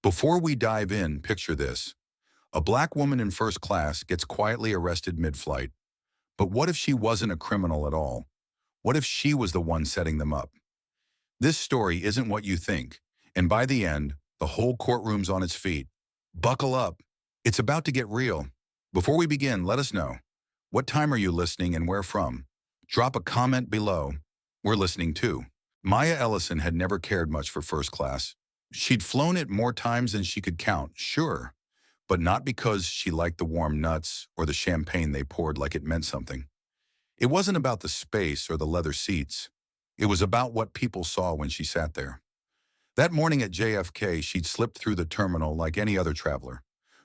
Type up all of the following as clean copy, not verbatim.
Before we dive in, picture this. A black woman in first class gets quietly arrested mid-flight. But what if she wasn't a criminal at all? What if she was the one setting them up? This story isn't what you think, and by the end, the whole courtroom's on its feet. Buckle up. It's about to get real. Before we begin, let us know. What time are you listening and where from? Drop a comment below. We're listening too. Maya Ellison had never cared much for first class. She'd flown it more times than she could count, sure, but not because she liked the warm nuts or the champagne they poured like it meant something. It wasn't about the space or the leather seats. It was about what people saw when she sat there. That morning at JFK, she'd slipped through the terminal like any other traveler.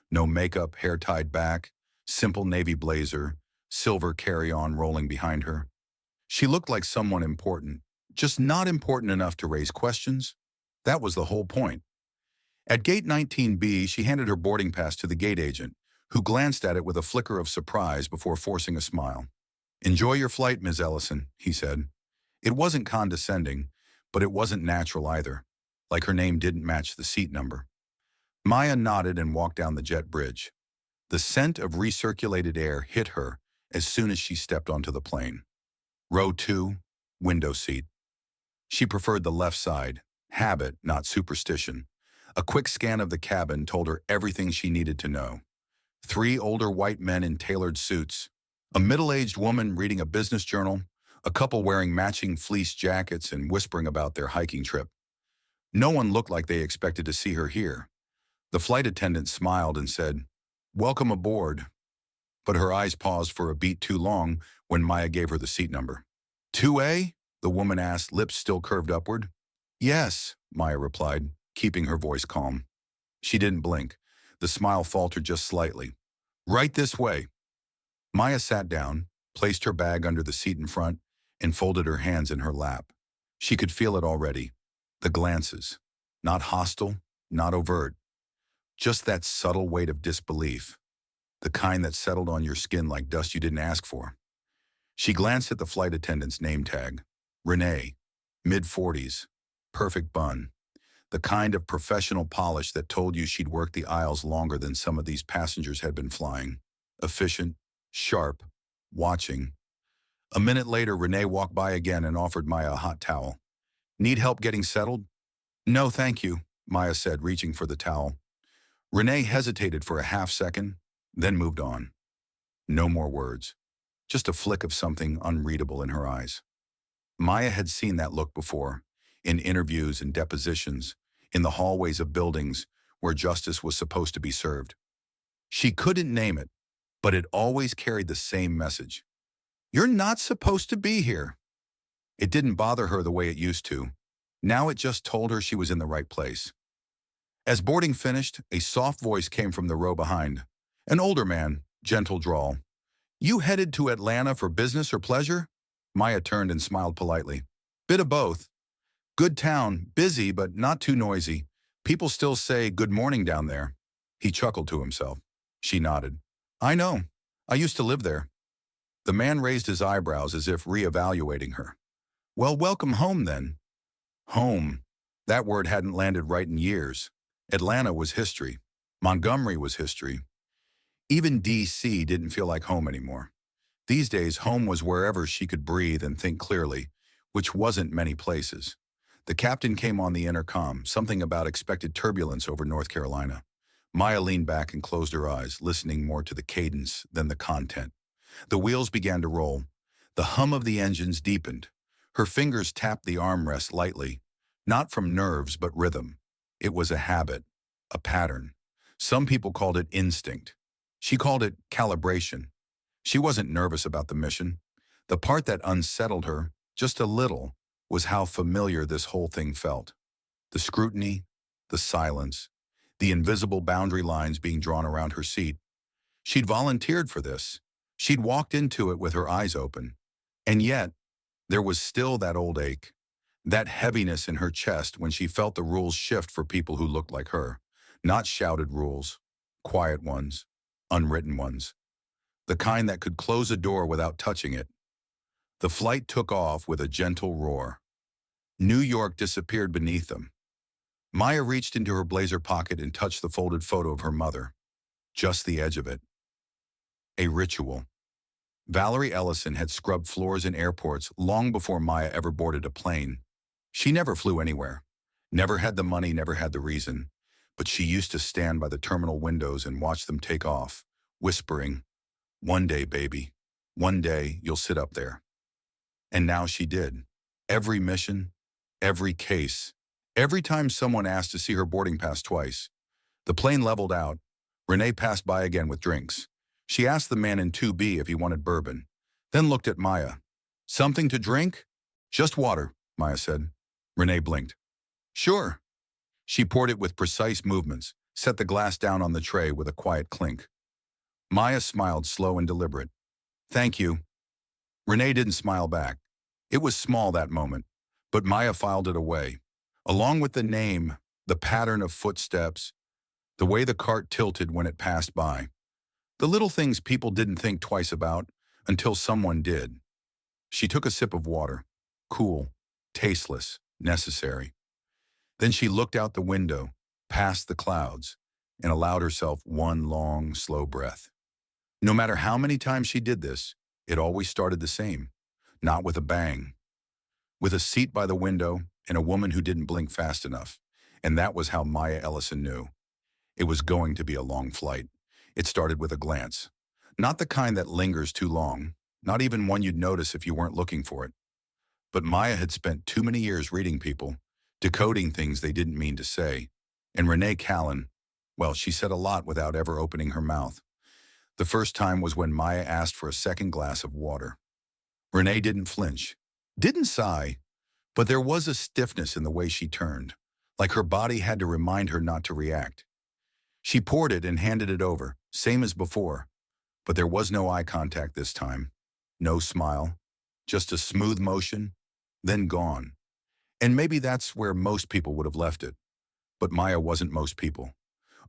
No makeup, hair tied back, simple navy blazer, silver carry-on rolling behind her. She looked like someone important, just not important enough to raise questions. That was the whole point. At gate 19B, she handed her boarding pass to the gate agent, who glanced at it with a flicker of surprise before forcing a smile. "Enjoy your flight, Ms. Ellison," he said. It wasn't condescending, but it wasn't natural either, like her name didn't match the seat number. Maya nodded and walked down the jet bridge. The scent of recirculated air hit her as soon as she stepped onto the plane. Row 2, window seat. She preferred the left side, habit, not superstition. A quick scan of the cabin told her everything she needed to know. 3 older white men in tailored suits, a middle-aged woman reading a business journal, a couple wearing matching fleece jackets and whispering about their hiking trip. No one looked like they expected to see her here. The flight attendant smiled and said, "Welcome aboard." But her eyes paused for a beat too long when Maya gave her the seat number. "2A?" the woman asked, lips still curved upward. "Yes," Maya replied, keeping her voice calm. She didn't blink. The smile faltered just slightly. "Right this way." Maya sat down, placed her bag under the seat in front, and folded her hands in her lap. She could feel it already. The glances. Not hostile, not overt. Just that subtle weight of disbelief. The kind that settled on your skin like dust you didn't ask for. She glanced at the flight attendant's name tag. Renee, mid-40s, perfect bun. The kind of professional polish that told you she'd worked the aisles longer than some of these passengers had been flying. Efficient, sharp, watching. A minute later, Renee walked by again and offered Maya a hot towel. "Need help getting settled?" "No, thank you," Maya said, reaching for the towel. Renee hesitated for a half second, then moved on. No more words. Just a flick of something unreadable in her eyes. Maya had seen that look before, in interviews and depositions, in the hallways of buildings where justice was supposed to be served. She couldn't name it, but it always carried the same message. "You're not supposed to be here." It didn't bother her the way it used to. Now it just told her she was in the right place. As boarding finished, a soft voice came from the row behind. An older man, gentle drawl. "You headed to Atlanta for business or pleasure?" Maya turned and smiled politely. "Bit of both. Good town, busy but not too noisy. People still say good morning down there." He chuckled to himself. She nodded. "I know. I used to live there." The man raised his eyebrows as if reevaluating her. "Well, welcome home then." Home. That word hadn't landed right in years. Atlanta was history. Montgomery was history. Even D.C. didn't feel like home anymore. These days, home was wherever she could breathe and think clearly, which wasn't many places. The captain came on the intercom, something about expected turbulence over North Carolina. Maya leaned back and closed her eyes, listening more to the cadence than the content. The wheels began to roll. The hum of the engines deepened. Her fingers tapped the armrest lightly, not from nerves but rhythm. It was a habit, a pattern. Some people called it instinct. She called it calibration. She wasn't nervous about the mission. The part that unsettled her, just a little, was how familiar this whole thing felt. The scrutiny, the silence, the invisible boundary lines being drawn around her seat. She'd volunteered for this. She'd walked into it with her eyes open. And yet, there was still that old ache, that heaviness in her chest when she felt the rules shift for people who looked like her. Not shouted rules, quiet ones, unwritten ones. The kind that could close a door without touching it. The flight took off with a gentle roar. New York disappeared beneath them. Maya reached into her blazer pocket and touched the folded photo of her mother. Just the edge of it. A ritual. Valerie Ellison had scrubbed floors in airports long before Maya ever boarded a plane. She never flew anywhere. Never had the money, never had the reason. But she used to stand by the terminal windows and watch them take off, whispering, "One day, baby. One day, you'll sit up there." And now she did. Every mission, every case, every time someone asked to see her boarding pass twice. The plane leveled out. Renee passed by again with drinks. She asked the man in 2B if he wanted bourbon, then looked at Maya. "Something to drink?" "Just water," Maya said. Renee blinked. "Sure." She poured it with precise movements, set the glass down on the tray with a quiet clink. Maya smiled, slow and deliberate. "Thank you." Renee didn't smile back. It was small, that moment, but Maya filed it away. Along with the name, the pattern of footsteps, the way the cart tilted when it passed by. The little things people didn't think twice about until someone did. She took a sip of water. Cool, tasteless, necessary. Then she looked out the window, past the clouds, and allowed herself one long, slow breath. No matter how many times she did this, it always started the same. Not with a bang. With a seat by the window and a woman who didn't blink fast enough. And that was how Maya Ellison knew. It was going to be a long flight. It started with a glance. Not the kind that lingers too long, not even one you'd notice if you weren't looking for it. But Maya had spent too many years reading people, decoding things they didn't mean to say. And Renee Callan, well, she said a lot without ever opening her mouth. The first time was when Maya asked for a second glass of water. Renee didn't flinch, didn't sigh, but there was a stiffness in the way she turned, like her body had to remind her not to react. She poured it and handed it over, same as before, but there was no eye contact this time. No smile, just a smooth motion, then gone. And maybe that's where most people would have left it. But Maya wasn't most people.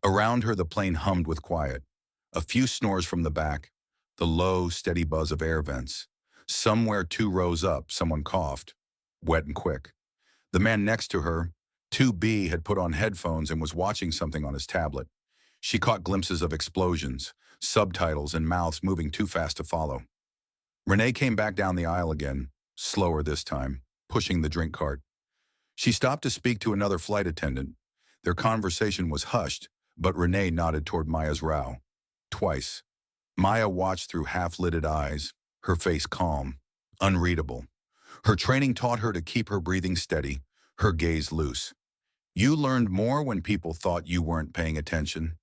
Around her, the plane hummed with quiet. A few snores from the back, the low, steady buzz of air vents. Somewhere 2 rows up, someone coughed, wet and quick. The man next to her, 2B, had put on headphones and was watching something on his tablet. She caught glimpses of explosions, subtitles, and mouths moving too fast to follow. Renee came back down the aisle again, slower this time, pushing the drink cart. She stopped to speak to another flight attendant. Their conversation was hushed, but Renee nodded toward Maya's brow. Twice. Maya watched through half-lidded eyes, her face calm, unreadable. Her training taught her to keep her breathing steady, her gaze loose. You learned more when people thought you weren't paying attention.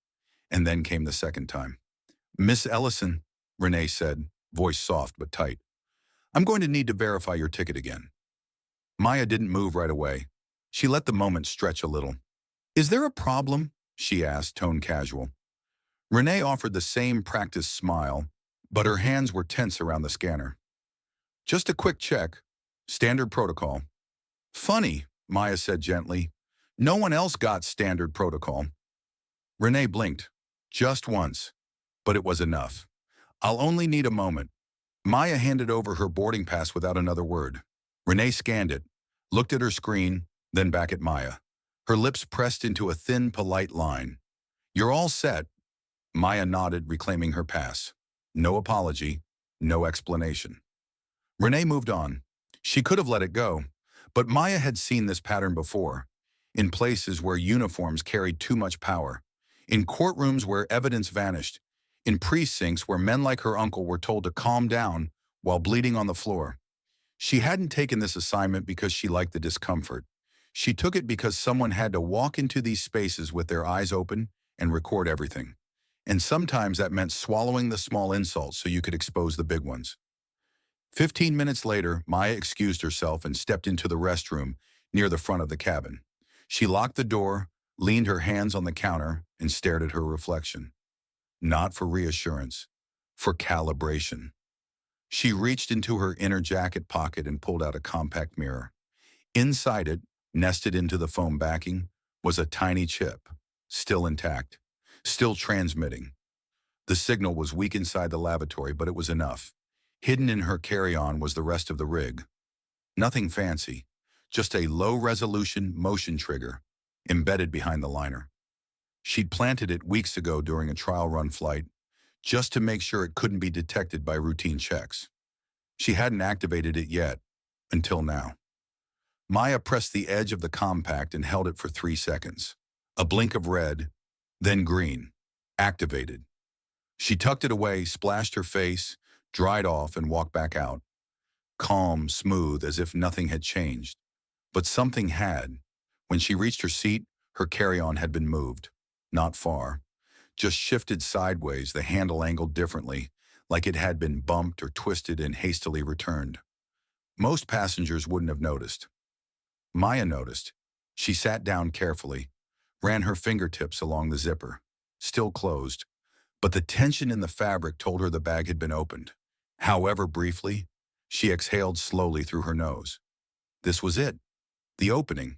And then came the second time. "Miss Ellison," Renee said, voice soft but tight. "I'm going to need to verify your ticket again." Maya didn't move right away. She let the moment stretch a little. "Is there a problem?" she asked, tone casual. Renee offered the same practiced smile, but her hands were tense around the scanner. "Just a quick check. Standard protocol." "Funny," Maya said gently. "No one else got standard protocol." Renee blinked. Just once. But it was enough. "I'll only need a moment." Maya handed over her boarding pass without another word. Renee scanned it, looked at her screen, then back at Maya. Her lips pressed into a thin, polite line. "You're all set." Maya nodded, reclaiming her pass. No apology, no explanation. Renee moved on. She could have let it go, but Maya had seen this pattern before, in places where uniforms carried too much power, in courtrooms where evidence vanished, in precincts where men like her uncle were told to calm down while bleeding on the floor. She hadn't taken this assignment because she liked the discomfort. She took it because someone had to walk into these spaces with their eyes open and record everything. And sometimes that meant swallowing the small insults so you could expose the big ones. 15 minutes later, Maya excused herself and stepped into the restroom near the front of the cabin. She locked the door, leaned her hands on the counter, and stared at her reflection. Not for reassurance, for calibration. She reached into her inner jacket pocket and pulled out a compact mirror. Inside it, nested into the foam backing, was a tiny chip, still intact, still transmitting. The signal was weak inside the lavatory, but it was enough. Hidden in her carry-on was the rest of the rig. Nothing fancy, just a low-resolution motion trigger, embedded behind the liner. She'd planted it weeks ago during a trial run flight, just to make sure it couldn't be detected by routine checks. She hadn't activated it yet, until now. Maya pressed the edge of the compact and held it for 3 seconds. A blink of red, then green. Activated. She tucked it away, splashed her face, dried off, and walked back out. Calm, smooth, as if nothing had changed. But something had. When she reached her seat, her carry-on had been moved. Not far. Just shifted sideways, the handle angled differently, like it had been bumped or twisted and hastily returned. Most passengers wouldn't have noticed. Maya noticed. She sat down carefully, ran her fingertips along the zipper. Still closed, but the tension in the fabric told her the bag had been opened. However briefly, she exhaled slowly through her nose. This was it. The opening.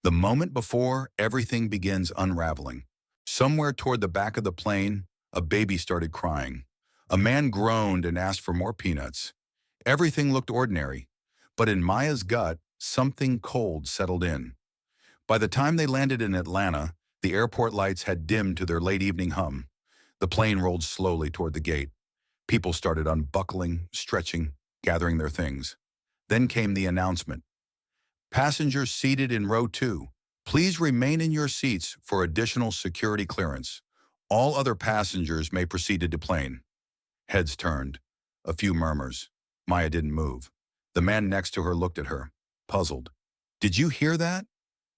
The moment before everything begins unraveling. Somewhere toward the back of the plane, a baby started crying. A man groaned and asked for more peanuts. Everything looked ordinary, but in Maya's gut, something cold settled in. By the time they landed in Atlanta, the airport lights had dimmed to their late evening hum. The plane rolled slowly toward the gate. People started unbuckling, stretching, gathering their things. Then came the announcement. Passengers seated in row 2, please remain in your seats for additional security clearance. All other passengers may proceed to deplane. Heads turned. A few murmurs. Maya didn't move. The man next to her looked at her, puzzled. Did you hear that?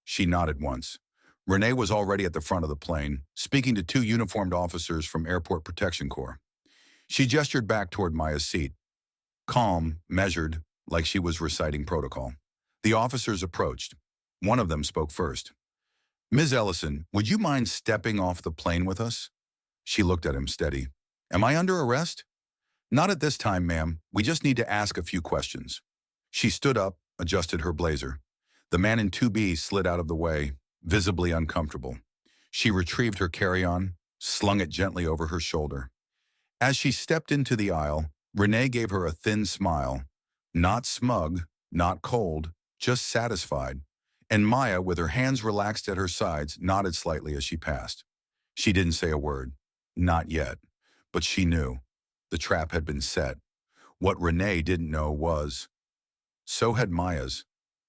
She nodded once. Renee was already at the front of the plane, speaking to 2 uniformed officers from Airport Protection Corps. She gestured back toward Maya's seat. Calm, measured, like she was reciting protocol. The officers approached. One of them spoke first. Ms. Ellison, would you mind stepping off the plane with us? She looked at him steady. Am I under arrest? Not at this time, ma'am. We just need to ask a few questions. She stood up, adjusted her blazer. The man in 2B slid out of the way, visibly uncomfortable. She retrieved her carry-on, slung it gently over her shoulder. As she stepped into the aisle, Renee gave her a thin smile. Not smug, not cold, just satisfied. And Maya, with her hands relaxed at her sides, nodded slightly as she passed. She didn't say a word. Not yet. But she knew. The trap had been set. What Renee didn't know was, so had Maya's.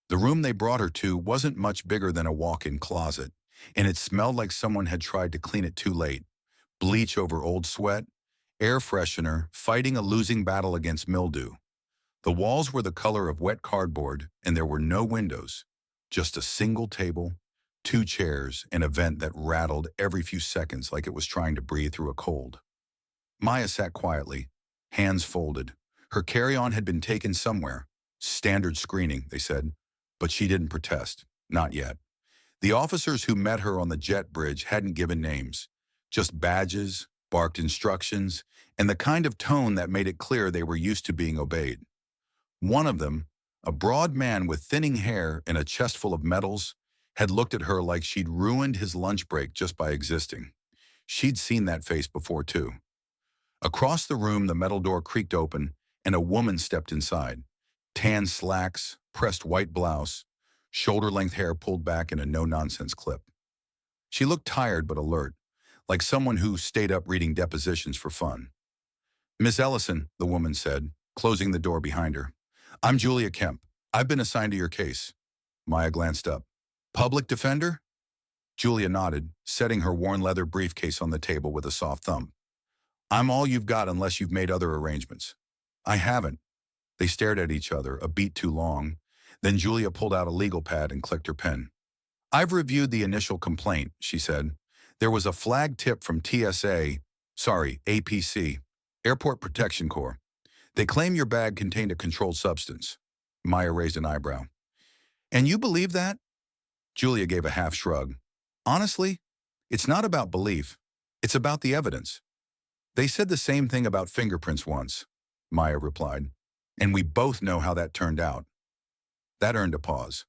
The room they brought her to wasn't much bigger than a walk-in closet, and it smelled like someone had tried to clean it too late. Bleach over old sweat, air freshener, fighting a losing battle against mildew. The walls were the color of wet cardboard, and there were no windows. Just a single table, 2 chairs, and a vent that rattled every few seconds like it was trying to breathe through a cold. Maya sat quietly, hands folded. Her carry-on had been taken somewhere. Standard screening, they said. But she didn't protest. Not yet. The officers who met her on the jet bridge hadn't given names. Just badges, barked instructions, and the kind of tone that made it clear they were used to being obeyed. One of them, a broad man with thinning hair and a chest full of medals, had looked at her like she'd ruined his lunch break just by existing. She'd seen that face before, too. Across the room, the metal door creaked open, and a woman stepped inside. Tan slacks, pressed white blouse, shoulder-length hair pulled back in a no-nonsense clip. She looked tired but alert, like someone who stayed up reading depositions for fun. Miss Ellison, the woman said, closing the door behind her. I'm Julia Kemp. I've been assigned to your case. Maya glanced up. Public defender? Julia nodded, setting her worn leather briefcase on the table with a soft thump. I'm all you've got unless you've made other arrangements. I haven't. They stared at each other, a beat too long. Then Julia pulled out a legal pad and clicked her pen. I've reviewed the initial complaint, she said. There was a flag tip from APC, Airport Protection Corps. They claim your bag contained a controlled substance. Maya raised an eyebrow. And you believe that? Julia gave a half shrug. Honestly, it's not about belief. It's about the evidence. They said the same thing about fingerprints once, Maya replied. And we both know how that turned out. That earned a pause.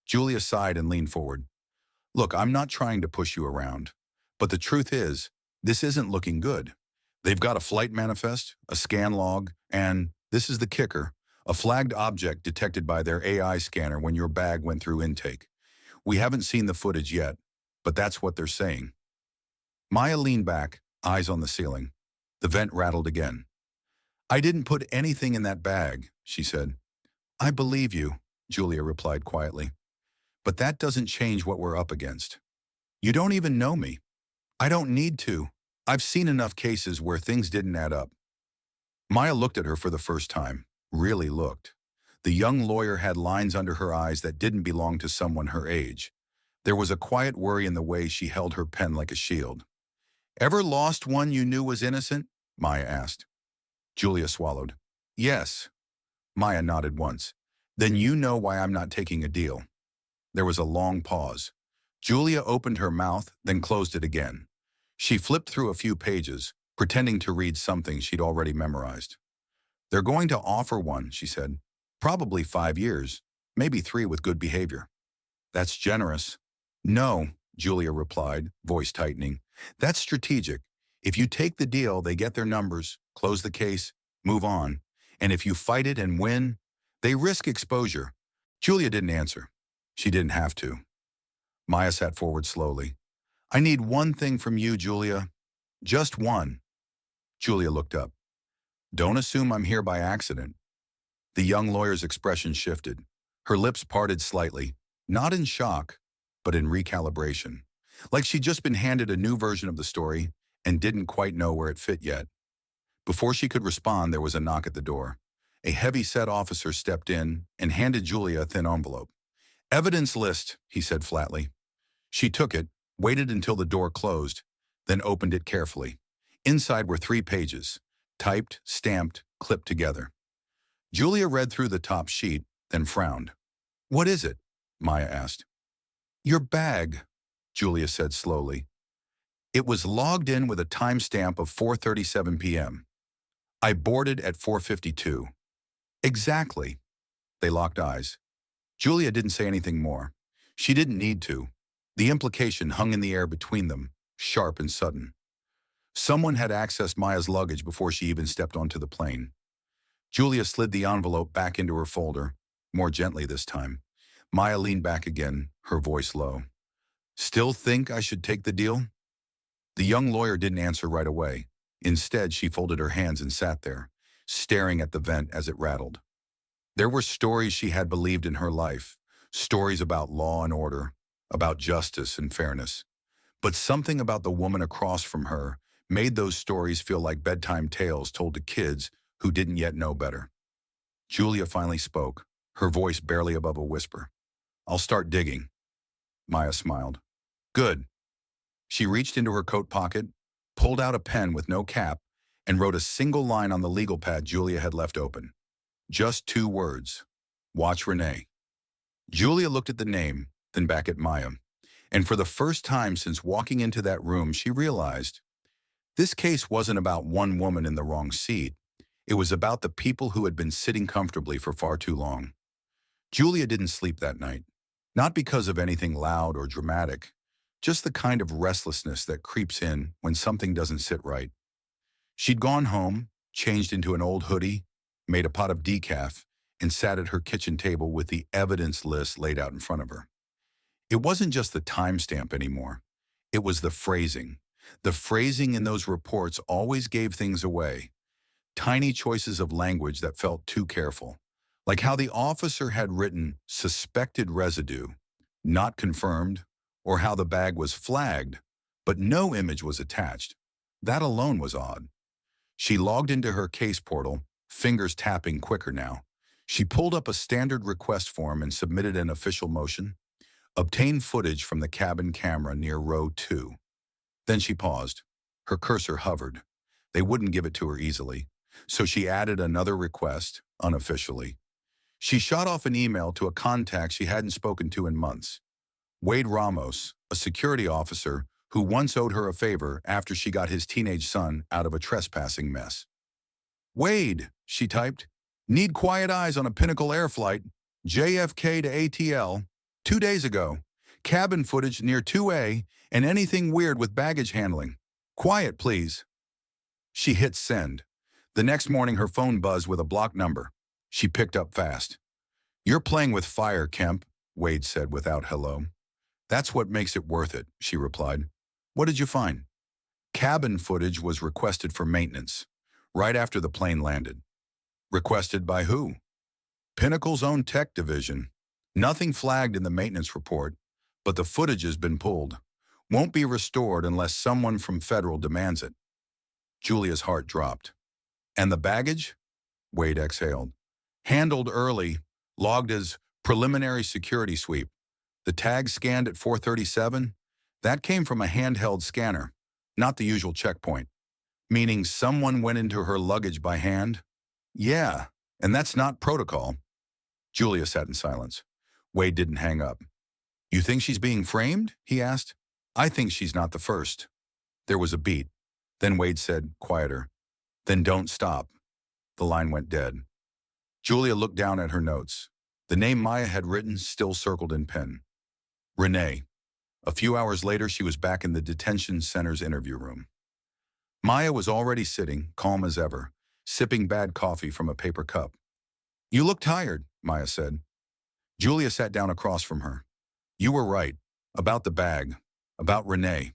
Julia sighed and leaned forward. Look, I'm not trying to push you around. But the truth is, this isn't looking good. They've got a flight manifest, a scan log, and, this is the kicker, a flagged object detected by their AI scanner when your bag went through intake. We haven't seen the footage yet, but that's what they're saying. Maya leaned back, eyes on the ceiling. The vent rattled again. I didn't put anything in that bag, she said. I believe you, Julia replied quietly. But that doesn't change what we're up against. You don't even know me. I don't need to. I've seen enough cases where things didn't add up. Maya looked at her for the first time, really looked. The young lawyer had lines under her eyes that didn't belong to someone her age. There was a quiet worry in the way she held her pen like a shield. Ever lost one you knew was innocent? Maya asked. Julia swallowed. Yes. Maya nodded once. Then you know why I'm not taking a deal. There was a long pause. Julia opened her mouth, then closed it again. She flipped through a few pages, pretending to read something she'd already memorized. They're going to offer one, she said. Probably 5 years, maybe 3 with good behavior. That's generous. No, Julia replied, voice tightening. That's strategic. If you take the deal, they get their numbers, close the case, move on. And if you fight it and win, they risk exposure. Julia didn't answer. She didn't have to. Maya sat forward slowly. I need one thing from you, Julia. Just one. Julia looked up. Don't assume I'm here by accident. The young lawyer's expression shifted. Her lips parted slightly, not in shock, but in recalibration. Like she'd just been handed a new version of the story and didn't quite know where it fit yet. Before she could respond, there was a knock at the door. A heavy-set officer stepped in and handed Julia a thin envelope. Evidence list, he said flatly. She took it, waited until the door closed, then opened it carefully. Inside were 3 pages, typed, stamped, clipped together. Julia read through the top sheet, then frowned. What is it? Maya asked. Your bag, Julia said slowly. It was logged in with a timestamp of 4:37 p.m. I boarded at 4:52. Exactly. They locked eyes. Julia didn't say anything more. She didn't need to. The implication hung in the air between them, sharp and sudden. Someone had accessed Maya's luggage before she even stepped onto the plane. Julia slid the envelope back into her folder, more gently this time. Maya leaned back again, her voice low. Still think I should take the deal? The young lawyer didn't answer right away. Instead, she folded her hands and sat there, staring at the vent as it rattled. There were stories she had believed in her life, stories about law and order, about justice and fairness. But something about the woman across from her made those stories feel like bedtime tales told to kids who didn't yet know better. Julia finally spoke, her voice barely above a whisper. I'll start digging. Maya smiled. Good. She reached into her coat pocket, pulled out a pen with no cap, and wrote a single line on the legal pad Julia had left open. Just 2 words. Watch Renee. Julia looked at the name, then back at Maya, and for the first time since walking into that room, she realized this case wasn't about one woman in the wrong seat. It was about the people who had been sitting comfortably for far too long. Julia didn't sleep that night, not because of anything loud or dramatic, just the kind of restlessness that creeps in when something doesn't sit right. She'd gone home, changed into an old hoodie, made a pot of decaf, and sat at her kitchen table with the evidence list laid out in front of her. It wasn't just the timestamp anymore. It was the phrasing. The phrasing in those reports always gave things away. Tiny choices of language that felt too careful. Like how the officer had written suspected residue, not confirmed, or how the bag was flagged, but no image was attached. That alone was odd. She logged into her case portal, fingers tapping quicker now. She pulled up a standard request form and submitted an official motion. Obtain footage from the cabin camera near row 2. Then she paused. Her cursor hovered. They wouldn't give it to her easily, so she added another request, unofficially. She shot off an email to a contact she hadn't spoken to in months. Wade Ramos, a security officer who once owed her a favor after she got his teenage son out of a trespassing mess. Wade, she typed, need quiet eyes on a Pinnacle Air flight, JFK to ATL, 2 days ago. Cabin footage near 2A and anything weird with baggage handling. Quiet, please. She hit send. The next morning, her phone buzzed with a blocked number. She picked up fast. You're playing with fire, Kemp, Wade said without hello. That's what makes it worth it, she replied. What did you find? Cabin footage was requested for maintenance, right after the plane landed. Requested by who? Pinnacle's own tech division. Nothing flagged in the maintenance report, but the footage has been pulled. Won't be restored unless someone from Federal demands it. Julia's heart dropped. And the baggage? Wade exhaled. Handled early, logged as preliminary security sweep. The tag scanned at 4:37? That came from a handheld scanner, not the usual checkpoint. Meaning someone went into her luggage by hand? Yeah, and that's not protocol. Julia sat in silence. Wade didn't hang up. You think she's being framed? He asked. I think she's not the first. There was a beat. Then Wade said, quieter. Then don't stop. The line went dead. Julia looked down at her notes. The name Maya had written still circled in pen. Renee. A few hours later, she was back in the detention center's interview room. Maya was already sitting, calm as ever, sipping bad coffee from a paper cup. You look tired, Maya said. Julia sat down across from her. You were right. About the bag. About Renee.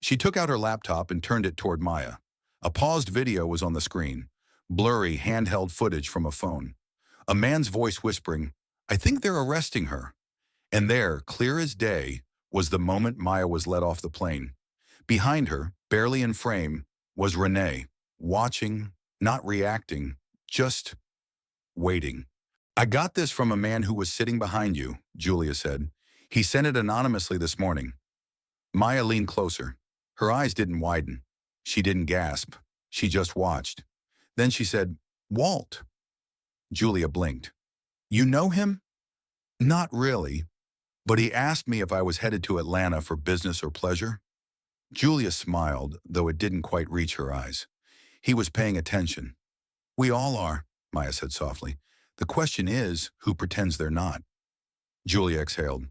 She took out her laptop and turned it toward Maya. A paused video was on the screen. Blurry, handheld footage from a phone. A man's voice whispering, I think they're arresting her. And there, clear as day, was the moment Maya was let off the plane. Behind her, barely in frame, was Renee, watching, not reacting, just waiting. I got this from a man who was sitting behind you, Julia said. He sent it anonymously this morning. Maya leaned closer. Her eyes didn't widen. She didn't gasp. She just watched. Then she said, Walt. Julia blinked. You know him? Not really, but he asked me if I was headed to Atlanta for business or pleasure. Julia smiled, though it didn't quite reach her eyes. He was paying attention. We all are, Maya said softly. The question is, who pretends they're not? Julia exhaled.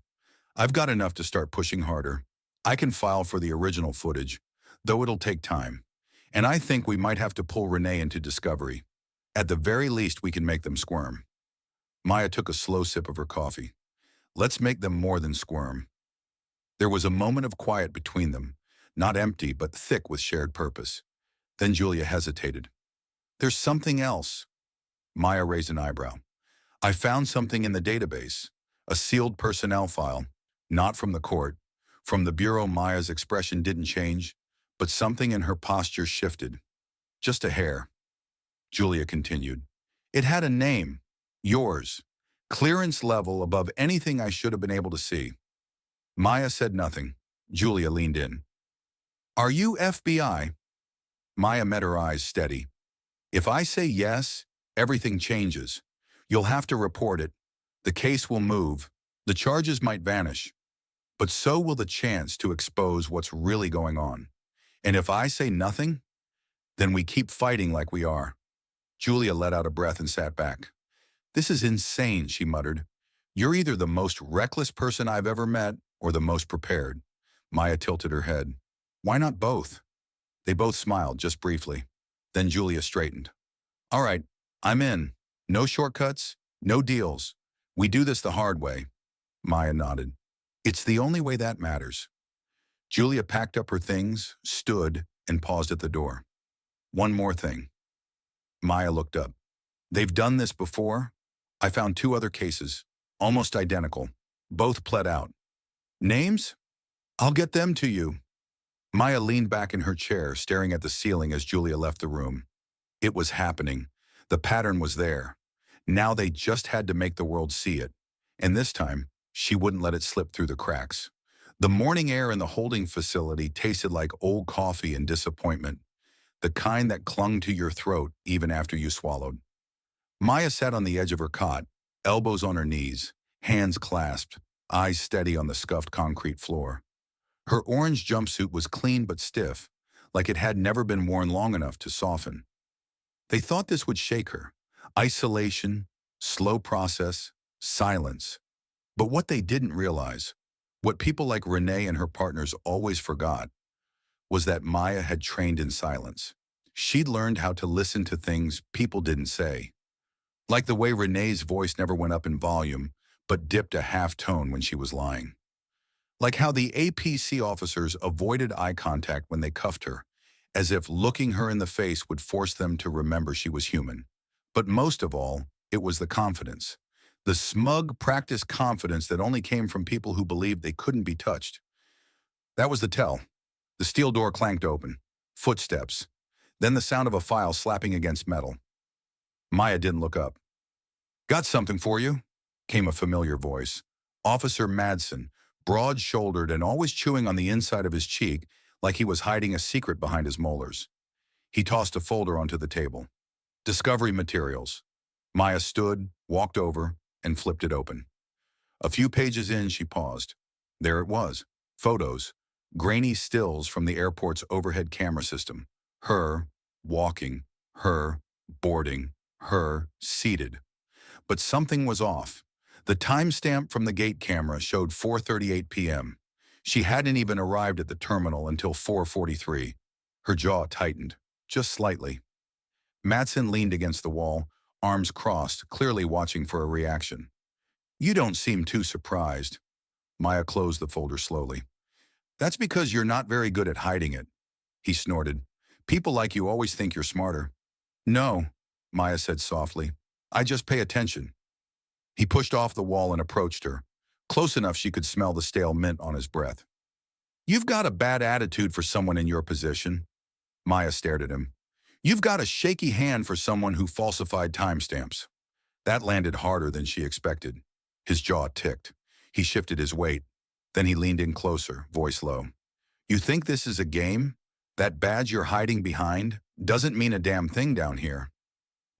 I've got enough to start pushing harder. I can file for the original footage, though it'll take time. And I think we might have to pull Renee into discovery. At the very least, we can make them squirm. Maya took a slow sip of her coffee. Let's make them more than squirm. There was a moment of quiet between them, not empty, but thick with shared purpose. Then Julia hesitated. There's something else. Maya raised an eyebrow. I found something in the database, a sealed personnel file, not from the court. From the bureau, Maya's expression didn't change, but something in her posture shifted. Just a hair. Julia continued. It had a name. Yours. Clearance level above anything I should have been able to see. Maya said nothing. Julia leaned in. Are you FBI? Maya met her eyes steady. If I say yes, everything changes. You'll have to report it. The case will move. The charges might vanish. But so will the chance to expose what's really going on. And if I say nothing, then we keep fighting like we are. Julia let out a breath and sat back. This is insane, she muttered. You're either the most reckless person I've ever met or the most prepared. Maya tilted her head. Why not both? They both smiled, just briefly. Then Julia straightened. All right, I'm in. No shortcuts, no deals. We do this the hard way. Maya nodded. It's the only way that matters. Julia packed up her things, stood, and paused at the door. One more thing. Maya looked up. They've done this before. I found 2 other cases, almost identical. Both pled out. Names? I'll get them to you. Maya leaned back in her chair, staring at the ceiling as Julia left the room. It was happening. The pattern was there. Now they just had to make the world see it. And this time, she wouldn't let it slip through the cracks. The morning air in the holding facility tasted like old coffee and disappointment, the kind that clung to your throat even after you swallowed. Maya sat on the edge of her cot, elbows on her knees, hands clasped, eyes steady on the scuffed concrete floor. Her orange jumpsuit was clean but stiff, like it had never been worn long enough to soften. They thought this would shake her. Isolation, slow process, silence. But what they didn't realize, what people like Renee and her partners always forgot, was that Maya had trained in silence. She'd learned how to listen to things people didn't say. Like the way Renee's voice never went up in volume, but dipped a half tone when she was lying. Like how the APC officers avoided eye contact when they cuffed her, as if looking her in the face would force them to remember she was human. But most of all, it was the confidence. The smug, practiced confidence that only came from people who believed they couldn't be touched. That was the tell. The steel door clanked open. Footsteps. Then the sound of a file slapping against metal. Maya didn't look up. "Got something for you," came a familiar voice. Officer Madsen, broad-shouldered and always chewing on the inside of his cheek like he was hiding a secret behind his molars. He tossed a folder onto the table. Discovery materials. Maya stood, walked over, and flipped it open. A few pages in, she paused. There it was. Photos. Grainy stills from the airport's overhead camera system. Her, walking. Her, boarding. Her, seated. But something was off. The timestamp from the gate camera showed 4:38 p.m. She hadn't even arrived at the terminal until 4:43. Her jaw tightened, just slightly. Madsen leaned against the wall, arms crossed, clearly watching for a reaction. "You don't seem too surprised." Maya closed the folder slowly. "That's because you're not very good at hiding it," he snorted. "People like you always think you're smarter." "No," Maya said softly. "I just pay attention." He pushed off the wall and approached her, close enough she could smell the stale mint on his breath. "You've got a bad attitude for someone in your position." Maya stared at him. "You've got a shaky hand for someone who falsified timestamps." That landed harder than she expected. His jaw ticked. He shifted his weight. Then he leaned in closer, voice low. "You think this is a game? That badge you're hiding behind doesn't mean a damn thing down here."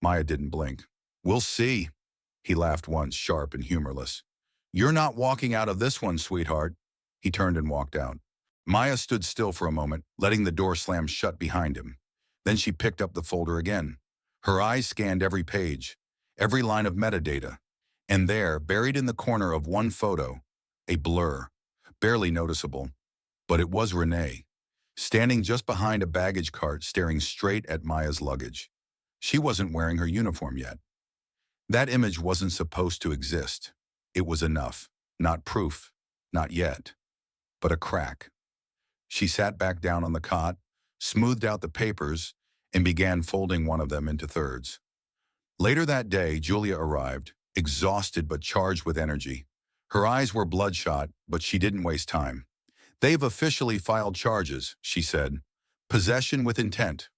Maya didn't blink. "We'll see." He laughed once, sharp and humorless. "You're not walking out of this one, sweetheart." He turned and walked out. Maya stood still for a moment, letting the door slam shut behind him. Then she picked up the folder again. Her eyes scanned every page, every line of metadata. And there, buried in the corner of one photo, a blur, barely noticeable. But it was Renee, standing just behind a baggage cart, staring straight at Maya's luggage. She wasn't wearing her uniform yet. That image wasn't supposed to exist. It was enough. Not proof. Not yet. But a crack. She sat back down on the cot, smoothed out the papers, and began folding one of them into thirds. Later that day, Julia arrived, exhausted but charged with energy. Her eyes were bloodshot, but she didn't waste time. "They've officially filed charges," she said. "Possession with intent."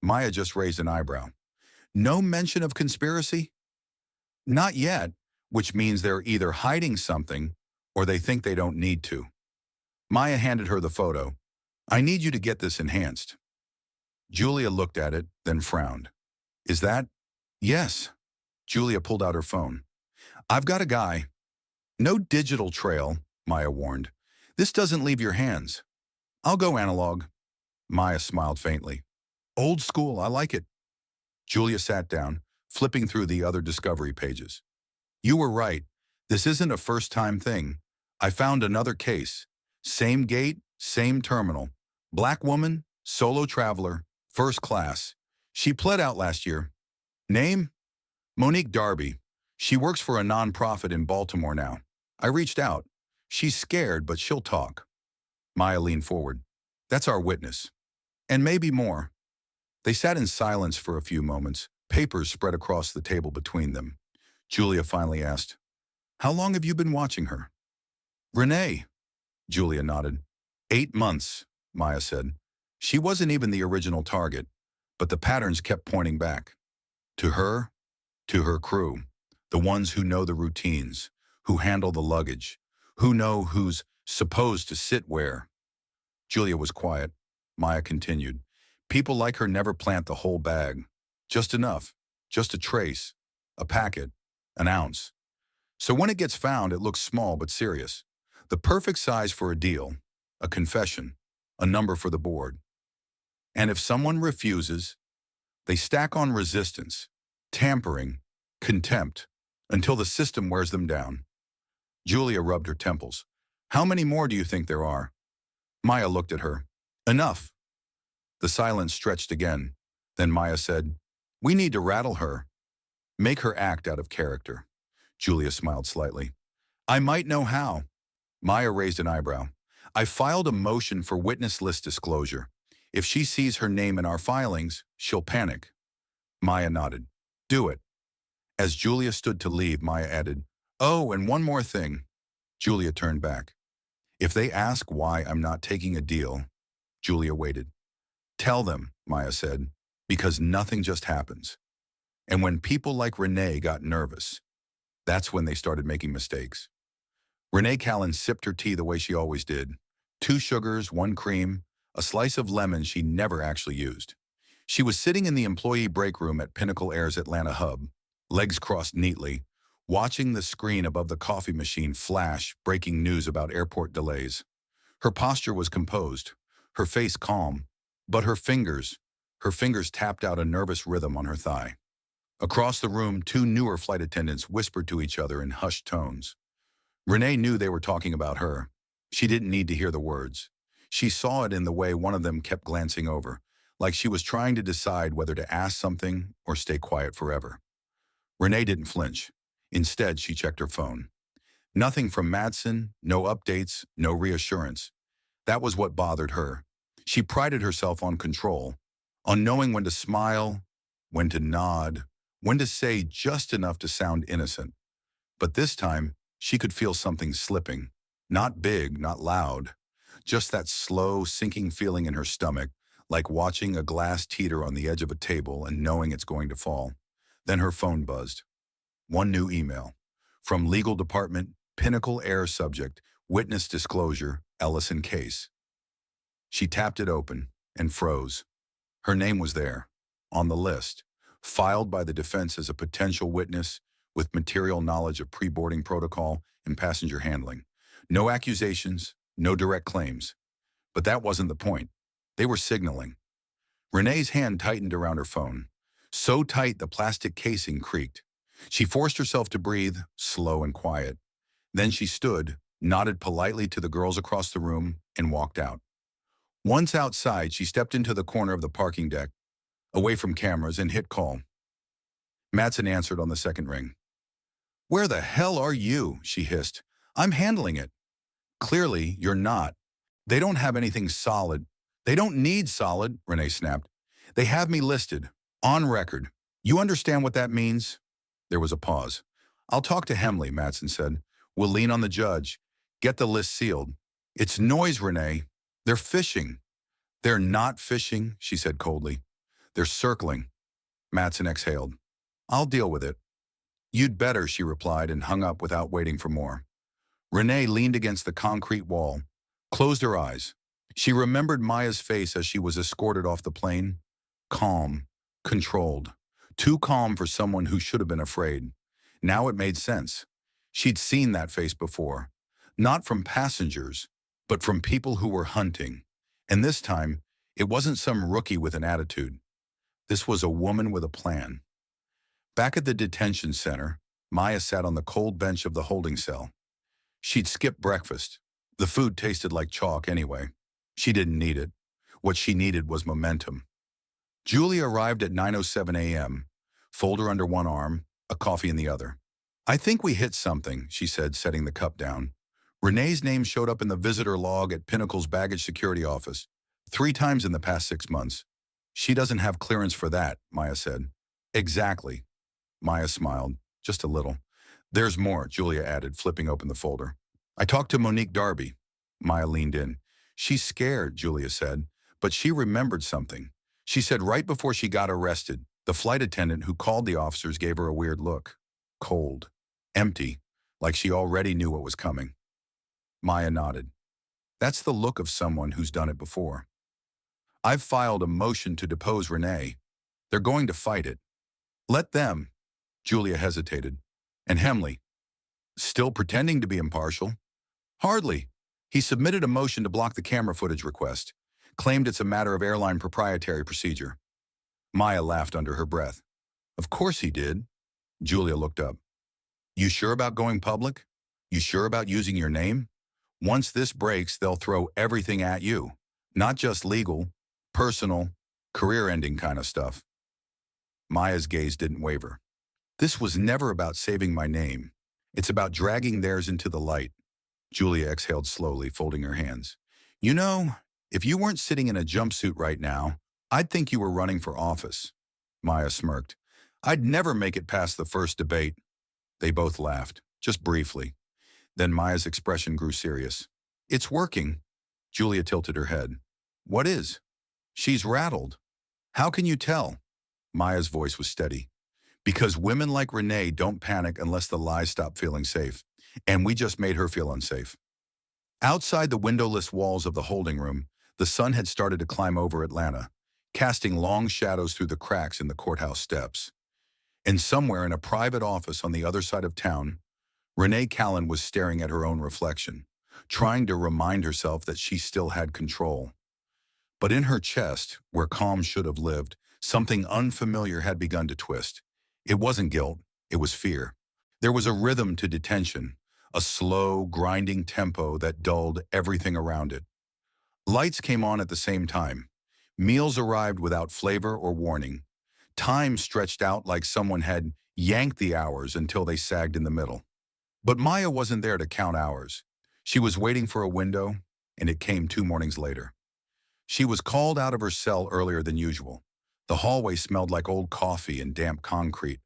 Maya just raised an eyebrow. "No mention of conspiracy?" "Not yet, which means they're either hiding something or they think they don't need to." Maya handed her the photo. "I need you to get this enhanced." Julia looked at it, then frowned. "Is that?" "Yes." Julia pulled out her phone. "I've got a guy." "No digital trail," Maya warned. "This doesn't leave your hands." "I'll go analog." Maya smiled faintly. "Old school, I like it." Julia sat down, flipping through the other discovery pages. "You were right. This isn't a first-time thing. I found another case. Same gate, same terminal. Black woman, solo traveler, first class. She pled out last year. Name? Monique Darby. She works for a nonprofit in Baltimore now. I reached out. She's scared, but she'll talk." Maya leaned forward. "That's our witness. And maybe more." They sat in silence for a few moments, papers spread across the table between them. Julia finally asked, "How long have you been watching her?" "Renee." Julia nodded. 8 months, Maya said. "She wasn't even the original target, but the patterns kept pointing back. To her, to her crew, the ones who know the routines, who handle the luggage, who know who's supposed to sit where." Julia was quiet. Maya continued. "People like her never plant the whole bag. Just enough. Just a trace. A packet. An ounce. So when it gets found, it looks small but serious. The perfect size for a deal. A confession. A number for the board. And if someone refuses, they stack on resistance, tampering, contempt, until the system wears them down." Julia rubbed her temples. "How many more do you think there are?" Maya looked at her. "Enough." The silence stretched again. Then Maya said, "We need to rattle her. Make her act out of character." Julia smiled slightly. "I might know how." Maya raised an eyebrow. I filed a motion for witness list disclosure. If she sees her name in our filings, she'll panic. Maya nodded. Do it. As Julia stood to leave, Maya added, oh, and one more thing. Julia turned back. If they ask why I'm not taking a deal, Julia waited. Tell them, Maya said, because nothing just happens. And when people like Renee got nervous, that's when they started making mistakes. Renee Callan sipped her tea the way she always did. 2 sugars, 1 cream, a slice of lemon she never actually used. She was sitting in the employee break room at Pinnacle Air's Atlanta hub, legs crossed neatly, watching the screen above the coffee machine flash breaking news about airport delays. Her posture was composed, her face calm, but her fingers tapped out a nervous rhythm on her thigh. Across the room, 2 newer flight attendants whispered to each other in hushed tones. Renee knew they were talking about her. She didn't need to hear the words. She saw it in the way one of them kept glancing over, like she was trying to decide whether to ask something or stay quiet forever. Renee didn't flinch. Instead, she checked her phone. Nothing from Madsen, no updates, no reassurance. That was what bothered her. She prided herself on control, on knowing when to smile, when to nod, when to say just enough to sound innocent. But this time, she could feel something slipping. Not big, not loud. Just that slow, sinking feeling in her stomach, like watching a glass teeter on the edge of a table and knowing it's going to fall. Then her phone buzzed. One new email. From Legal Department, Pinnacle Air subject, witness disclosure, Ellison case. She tapped it open and froze. Her name was there, on the list, filed by the defense as a potential witness with material knowledge of pre-boarding protocol and passenger handling. No accusations, no direct claims. But that wasn't the point. They were signaling. Renee's hand tightened around her phone. So tight the plastic casing creaked. She forced herself to breathe, slow and quiet. Then she stood, nodded politely to the girls across the room, and walked out. Once outside, she stepped into the corner of the parking deck, away from cameras, and hit call. Madsen answered on the second ring. Where the hell are you? She hissed. I'm handling it. Clearly, you're not. They don't have anything solid. They don't need solid, Renee snapped. They have me listed, on record. You understand what that means? There was a pause. I'll talk to Hemley, Madsen said. We'll lean on the judge. Get the list sealed. It's noise, Renee. They're fishing. They're not fishing, she said coldly. They're circling. Madsen exhaled. I'll deal with it. You'd better, she replied and hung up without waiting for more. Renee leaned against the concrete wall, closed her eyes. She remembered Maya's face as she was escorted off the plane. Calm, controlled. Too calm for someone who should have been afraid. Now it made sense. She'd seen that face before. Not from passengers, but from people who were hunting. And this time, it wasn't some rookie with an attitude. This was a woman with a plan. Back at the detention center, Maya sat on the cold bench of the holding cell. She'd skipped breakfast. The food tasted like chalk anyway. She didn't need it. What she needed was momentum. Julia arrived at 9:07 a.m., folder under one arm, a coffee in the other. I think we hit something, she said, setting the cup down. Renee's name showed up in the visitor log at Pinnacle's baggage security office 3 times in the past 6 months. She doesn't have clearance for that, Maya said. Exactly. Maya smiled, just a little. There's more, Julia added, flipping open the folder. I talked to Monique Darby. Maya leaned in. She's scared, Julia said, but she remembered something. She said right before she got arrested, the flight attendant who called the officers gave her a weird look. Cold. Empty. Like she already knew what was coming. Maya nodded. That's the look of someone who's done it before. I've filed a motion to depose Renee. They're going to fight it. Let them. Julia hesitated. And Hemley. Still pretending to be impartial? Hardly. He submitted a motion to block the camera footage request. Claimed it's a matter of airline proprietary procedure. Maya laughed under her breath. Of course he did. Julia looked up. You sure about going public? You sure about using your name? Once this breaks, they'll throw everything at you. Not just legal, personal, career-ending kind of stuff. Maya's gaze didn't waver. This was never about saving my name. It's about dragging theirs into the light. Julia exhaled slowly, folding her hands. You know, if you weren't sitting in a jumpsuit right now, I'd think you were running for office. Maya smirked. I'd never make it past the first debate. They both laughed, just briefly. Then Maya's expression grew serious. It's working. Julia tilted her head. What is? She's rattled. How can you tell? Maya's voice was steady. Because women like Renee don't panic unless the lies stop feeling safe. And we just made her feel unsafe. Outside the windowless walls of the holding room, the sun had started to climb over Atlanta, casting long shadows through the cracks in the courthouse steps. And somewhere in a private office on the other side of town, Renee Callan was staring at her own reflection, trying to remind herself that she still had control. But in her chest, where calm should have lived, something unfamiliar had begun to twist. It wasn't guilt, it was fear. There was a rhythm to detention, a slow, grinding tempo that dulled everything around it. Lights came on at the same time. Meals arrived without flavor or warning. Time stretched out like someone had yanked the hours until they sagged in the middle. But Maya wasn't there to count hours. She was waiting for a window, and it came 2 mornings later. She was called out of her cell earlier than usual. The hallway smelled like old coffee and damp concrete.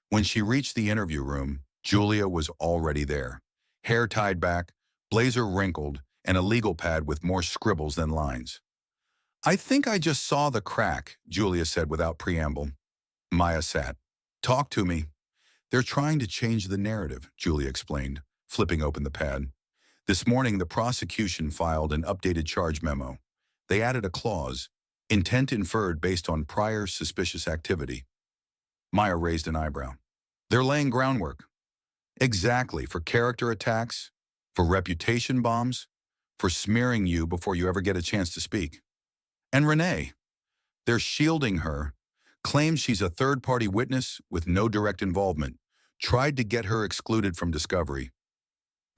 When she reached the interview room, Julia was already there. Hair tied back, blazer wrinkled, and a legal pad with more scribbles than lines. I think I just saw the crack, Julia said without preamble. Maya sat. Talk to me. They're trying to change the narrative, Julia explained, flipping open the pad. This morning, the prosecution filed an updated charge memo. They added a clause, intent inferred based on prior suspicious activity. Maya raised an eyebrow. They're laying groundwork. Exactly, for character attacks, for reputation bombs, for smearing you before you ever get a chance to speak. And Renee, they're shielding her, claims she's a third-party witness with no direct involvement, tried to get her excluded from discovery.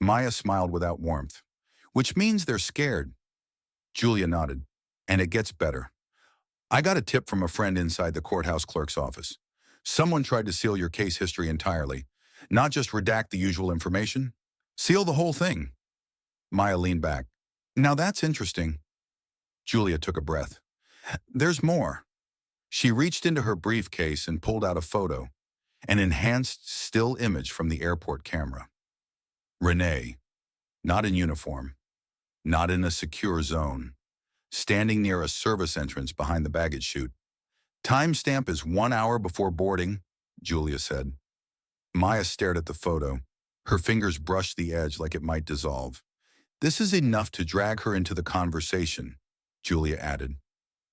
Maya smiled without warmth, which means they're scared. Julia nodded. And it gets better. I got a tip from a friend inside the courthouse clerk's office. Someone tried to seal your case history entirely, not just redact the usual information. Seal the whole thing. Maya leaned back. Now that's interesting. Julia took a breath. There's more. She reached into her briefcase and pulled out a photo, an enhanced still image from the airport camera. Renee, not in uniform, not in a secure zone, standing near a service entrance behind the baggage chute. Timestamp is 1 hour before boarding, Julia said. Maya stared at the photo. Her fingers brushed the edge like it might dissolve. This is enough to drag her into the conversation, Julia added.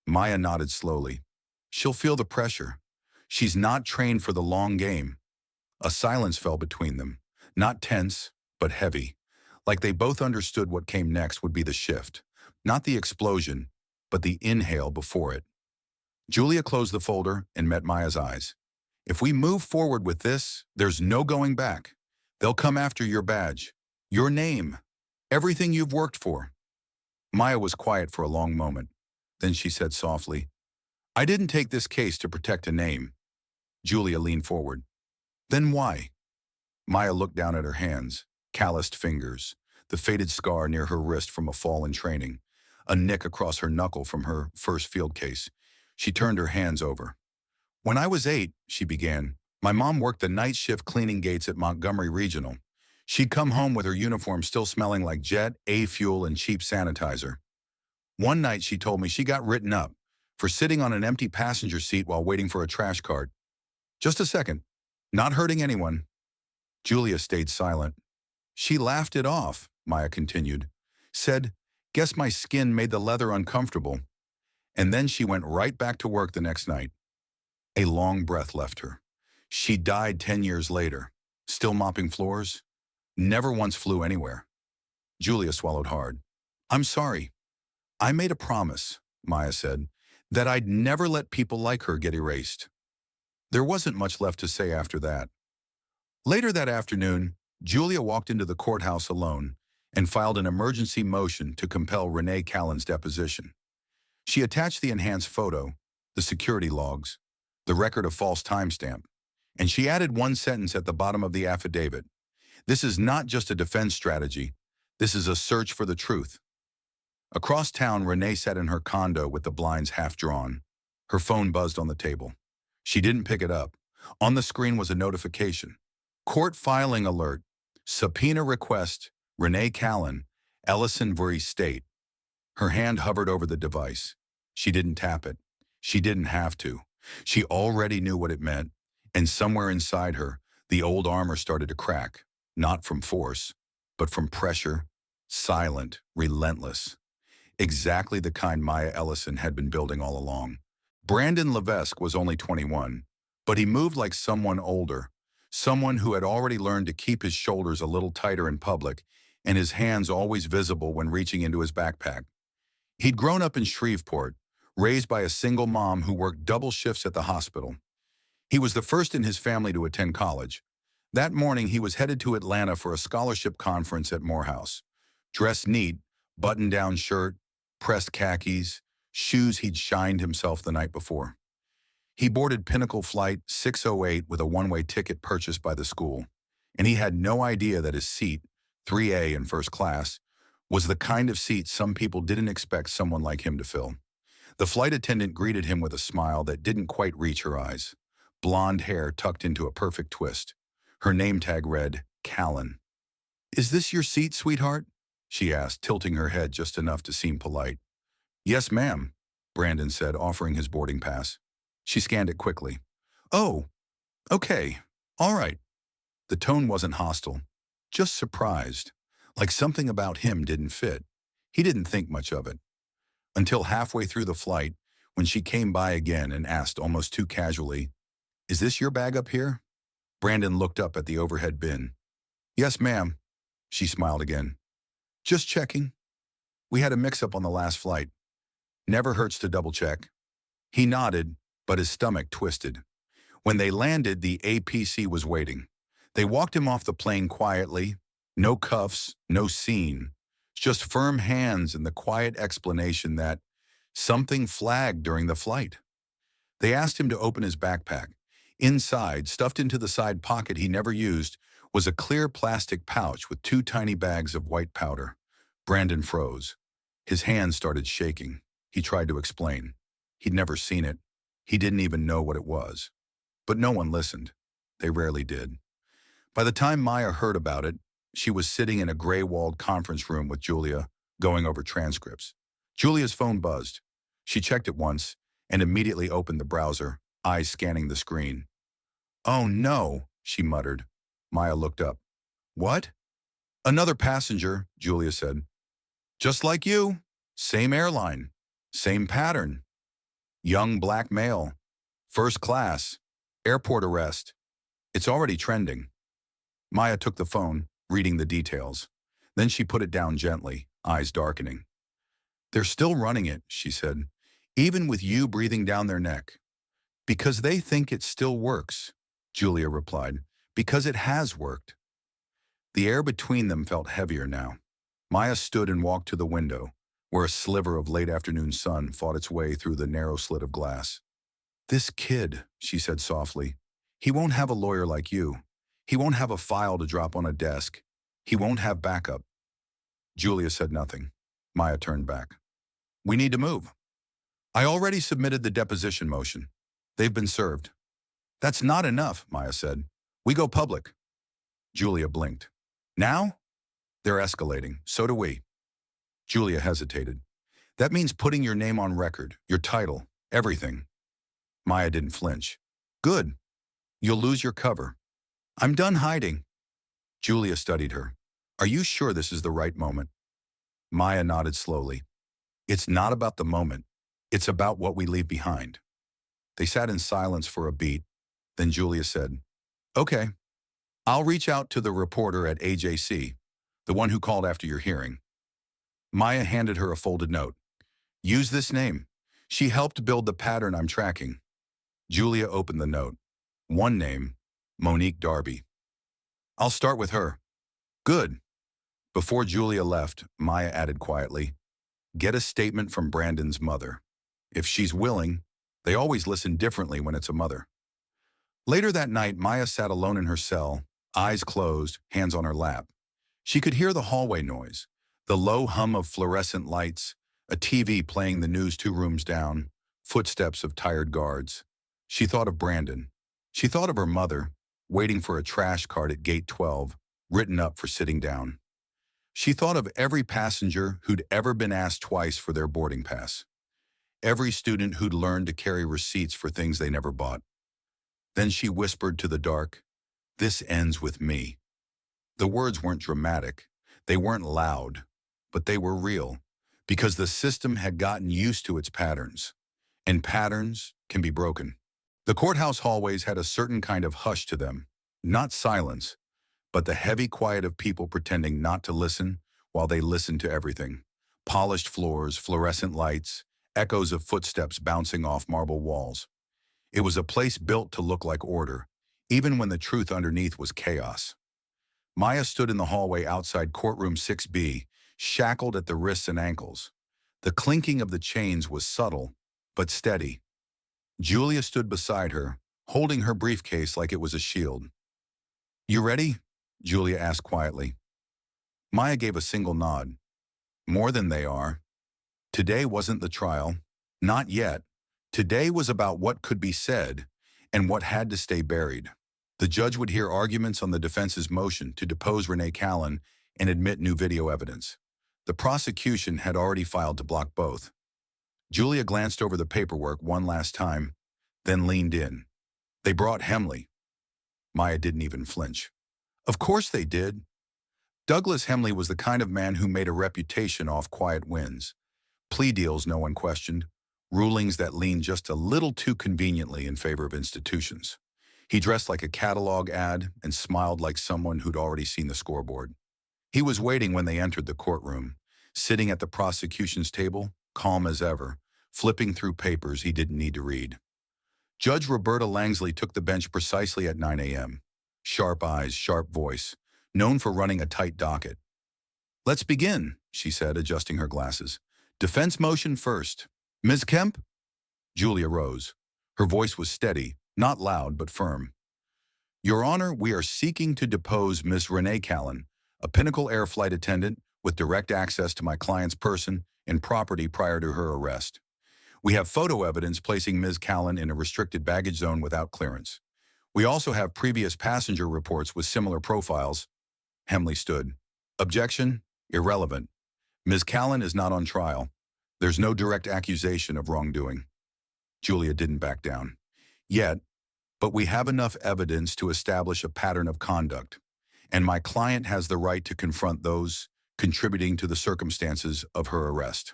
Maya nodded slowly. She'll feel the pressure. She's not trained for the long game. A silence fell between them, not tense, but heavy, like they both understood what came next would be the shift. Not the explosion, but the inhale before it. Julia closed the folder and met Maya's eyes. If we move forward with this, there's no going back. They'll come after your badge, your name, everything you've worked for. Maya was quiet for a long moment. Then she said softly, I didn't take this case to protect a name. Julia leaned forward. Then why? Maya looked down at her hands, calloused fingers, the faded scar near her wrist from a fall in training, a nick across her knuckle from her first field case. She turned her hands over. When I was 8, she began, my mom worked the night shift cleaning gates at Montgomery Regional. She'd come home with her uniform still smelling like jet, A-fuel, and cheap sanitizer. One night she told me she got written up for sitting on an empty passenger seat while waiting for a trash cart. Just a second. Not hurting anyone. Julia stayed silent. She laughed it off, Maya continued. Said, guess my skin made the leather uncomfortable. And then she went right back to work the next night. A long breath left her. She died 10 years later, still mopping floors, never once flew anywhere. Julia swallowed hard. I'm sorry. I made a promise, Maya said, that I'd never let people like her get erased. There wasn't much left to say after that. Later that afternoon, Julia walked into the courthouse alone and filed an emergency motion to compel Renee Callan's deposition. She attached the enhanced photo, the security logs, the record of false timestamp, and she added one sentence at the bottom of the affidavit. This is not just a defense strategy. This is a search for the truth. Across town, Renee sat in her condo with the blinds half drawn. Her phone buzzed on the table. She didn't pick it up. On the screen was a notification. Court filing alert. Subpoena request. Renee Callan, Ellisonbury State. Her hand hovered over the device. She didn't tap it. She didn't have to. She already knew what it meant, and somewhere inside her, the old armor started to crack, not from force, but from pressure, silent, relentless. Exactly the kind Maya Ellison had been building all along. Brandon Levesque was only 21, but he moved like someone older, someone who had already learned to keep his shoulders a little tighter in public and his hands always visible when reaching into his backpack. He'd grown up in Shreveport, raised by a single mom who worked double shifts at the hospital. He was the first in his family to attend college. That morning, he was headed to Atlanta for a scholarship conference at Morehouse. Dressed neat, button-down shirt, pressed khakis, shoes he'd shined himself the night before. He boarded Pinnacle Flight 608 with a one-way ticket purchased by the school, and he had no idea that his seat, 3A in first class, was the kind of seat some people didn't expect someone like him to fill. The flight attendant greeted him with a smile that didn't quite reach her eyes. Blonde hair tucked into a perfect twist. Her name tag read, Callan. "Is this your seat, sweetheart?" she asked, tilting her head just enough to seem polite. "Yes, ma'am," Brandon said, offering his boarding pass. She scanned it quickly. "Oh, okay, all right." The tone wasn't hostile, just surprised, like something about him didn't fit. He didn't think much of it. Until halfway through the flight, when she came by again and asked almost too casually, "Is this your bag up here?" Brandon looked up at the overhead bin. "Yes, ma'am." She smiled again. "Just checking. We had a mix-up on the last flight. Never hurts to double-check." He nodded, but his stomach twisted. When they landed, the APC was waiting. They walked him off the plane quietly. No cuffs, no scene. Just firm hands and the quiet explanation that something flagged during the flight. They asked him to open his backpack. Inside, stuffed into the side pocket he never used, was a clear plastic pouch with 2 tiny bags of white powder. Brandon froze. His hands started shaking. He tried to explain. He'd never seen it. He didn't even know what it was. But no one listened. They rarely did. By the time Maya heard about it, she was sitting in a gray-walled conference room with Julia, going over transcripts. Julia's phone buzzed. She checked it once and immediately opened the browser, eyes scanning the screen. "Oh no," she muttered. Maya looked up. "What?" "Another passenger," Julia said. "Just like you. Same airline. Same pattern. Young black male. First class. Airport arrest. It's already trending." Maya took the phone, reading the details. Then she put it down gently, eyes darkening. "They're still running it," she said, "even with you breathing down their neck." "Because they think it still works," Julia replied. "Because it has worked." The air between them felt heavier now. Maya stood and walked to the window, where a sliver of late-afternoon sun fought its way through the narrow slit of glass. "This kid," she said softly, "he won't have a lawyer like you. He won't have a file to drop on a desk. He won't have backup." Julia said nothing. Maya turned back. "We need to move." "I already submitted the deposition motion. They've been served." "That's not enough," Maya said. "We go public." Julia blinked. "Now?" "They're escalating. So do we." Julia hesitated. "That means putting your name on record, your title, everything." Maya didn't flinch. "Good. You'll lose your cover." "I'm done hiding." Julia studied her. "Are you sure this is the right moment?" Maya nodded slowly. "It's not about the moment. It's about what we leave behind." They sat in silence for a beat. Then Julia said, "Okay, I'll reach out to the reporter at AJC, the one who called after your hearing." Maya handed her a folded note. "Use this name. She helped build the pattern I'm tracking." Julia opened the note. One name, Monique Darby. "I'll start with her." "Good." Before Julia left, Maya added quietly, "Get a statement from Brandon's mother. If she's willing, they always listen differently when it's a mother." Later that night, Maya sat alone in her cell, eyes closed, hands on her lap. She could hear the hallway noise, the low hum of fluorescent lights, a TV playing the news 2 rooms down, footsteps of tired guards. She thought of Brandon. She thought of her mother, waiting for a trash cart at gate 12, written up for sitting down. She thought of every passenger who'd ever been asked twice for their boarding pass. Every student who'd learned to carry receipts for things they never bought. Then she whispered to the dark, "This ends with me." The words weren't dramatic. They weren't loud, but they were real, because the system had gotten used to its patterns, and patterns can be broken. The courthouse hallways had a certain kind of hush to them, not silence, but the heavy quiet of people pretending not to listen while they listened to everything. Polished floors, fluorescent lights, echoes of footsteps bouncing off marble walls. It was a place built to look like order, even when the truth underneath was chaos. Maya stood in the hallway outside courtroom 6B, shackled at the wrists and ankles. The clinking of the chains was subtle, but steady. Julia stood beside her, holding her briefcase like it was a shield. "You ready?" Julia asked quietly. Maya gave a single nod. "More than they are. Today wasn't the trial. Not yet. Today was about what could be said and what had to stay buried." The judge would hear arguments on the defense's motion to depose Renee Callan and admit new video evidence. The prosecution had already filed to block both. Julia glanced over the paperwork one last time, then leaned in. "They brought Hemley." Maya didn't even flinch. Of course they did. Douglas Hemley was the kind of man who made a reputation off quiet wins. Plea deals no one questioned, rulings that leaned just a little too conveniently in favor of institutions. He dressed like a catalog ad and smiled like someone who'd already seen the scoreboard. He was waiting when they entered the courtroom, sitting at the prosecution's table, calm as ever, flipping through papers he didn't need to read. Judge Roberta Langsley took the bench precisely at 9 a.m. Sharp eyes, sharp voice, known for running a tight docket. "Let's begin," she said, adjusting her glasses. "Defense motion first. Ms. Kemp?" Julia rose. Her voice was steady, not loud but firm. "Your Honor, we are seeking to depose Miss Renee Callan, a Pinnacle Air flight attendant with direct access to my client's person and property prior to her arrest. We have photo evidence placing Ms. Callan in a restricted baggage zone without clearance. We also have previous passenger reports with similar profiles." Hemley stood. "Objection? Irrelevant. Ms. Callan is not on trial. There's no direct accusation of wrongdoing." Julia didn't back down. "Yet, but we have enough evidence to establish a pattern of conduct, and my client has the right to confront those contributing to the circumstances of her arrest."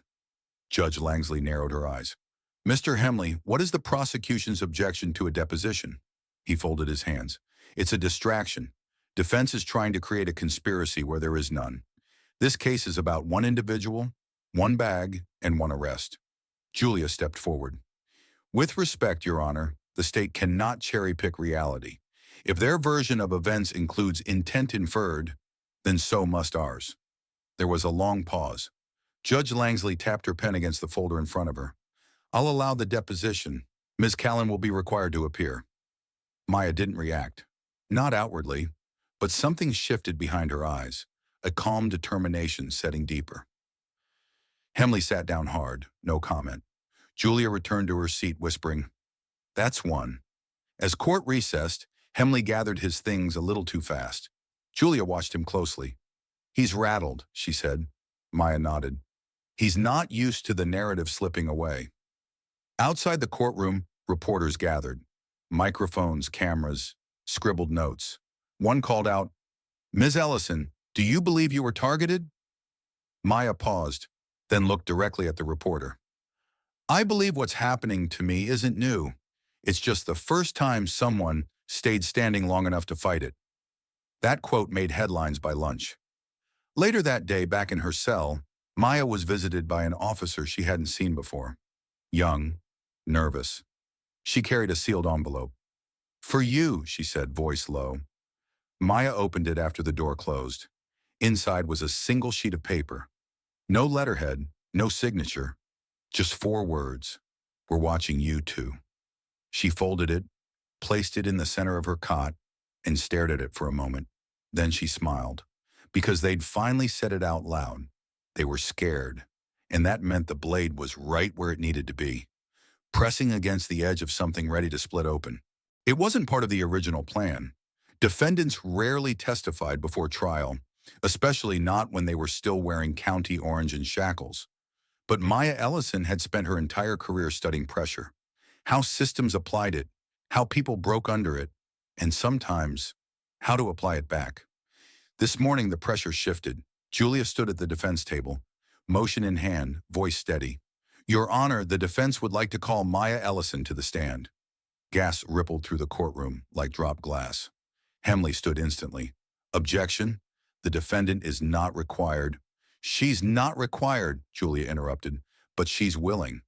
Judge Langsley narrowed her eyes. "Mr. Hemley, what is the prosecution's objection to a deposition?" He folded his hands. "It's a distraction. Defense is trying to create a conspiracy where there is none. This case is about one individual, one bag, and one arrest." Julia stepped forward. "With respect, Your Honor, the state cannot cherry-pick reality. If their version of events includes intent inferred, then so must ours." There was a long pause. Judge Langsley tapped her pen against the folder in front of her. "I'll allow the deposition. Ms. Callan will be required to appear." Maya didn't react. Not outwardly, but something shifted behind her eyes, a calm determination setting deeper. Hemley sat down hard, no comment. Julia returned to her seat, whispering, "That's one." As court recessed, Hemley gathered his things a little too fast. Julia watched him closely. "He's rattled," she said. Maya nodded. "He's not used to the narrative slipping away." Outside the courtroom, reporters gathered. Microphones, cameras, scribbled notes. One called out, "Ms. Ellison, do you believe you were targeted?" Maya paused, then looked directly at the reporter. "I believe what's happening to me isn't new. It's just the first time someone stayed standing long enough to fight it." That quote made headlines by lunch. Later that day, back in her cell, Maya was visited by an officer she hadn't seen before. Young, nervous. She carried a sealed envelope. "For you," she said, voice low. Maya opened it after the door closed. Inside was a single sheet of paper. No letterhead, no signature, just 4 words. "We're watching you too." She folded it, placed it in the center of her cot, and stared at it for a moment. Then she smiled. because they'd finally said it out loud. They were scared, and that meant the blade was right where it needed to be, pressing against the edge of something ready to split open. It wasn't part of the original plan. Defendants rarely testified before trial, especially not when they were still wearing county orange and shackles. But Maya Ellison had spent her entire career studying pressure, how systems applied it, how people broke under it, and sometimes how to apply it back. This morning, the pressure shifted. Julia stood at the defense table, motion in hand, voice steady. "Your Honor, the defense would like to call Maya Ellison to the stand." Gas rippled through the courtroom like dropped glass. Hemley stood instantly. "Objection. The defendant is not required." "She's not required," Julia interrupted, "but she's willing.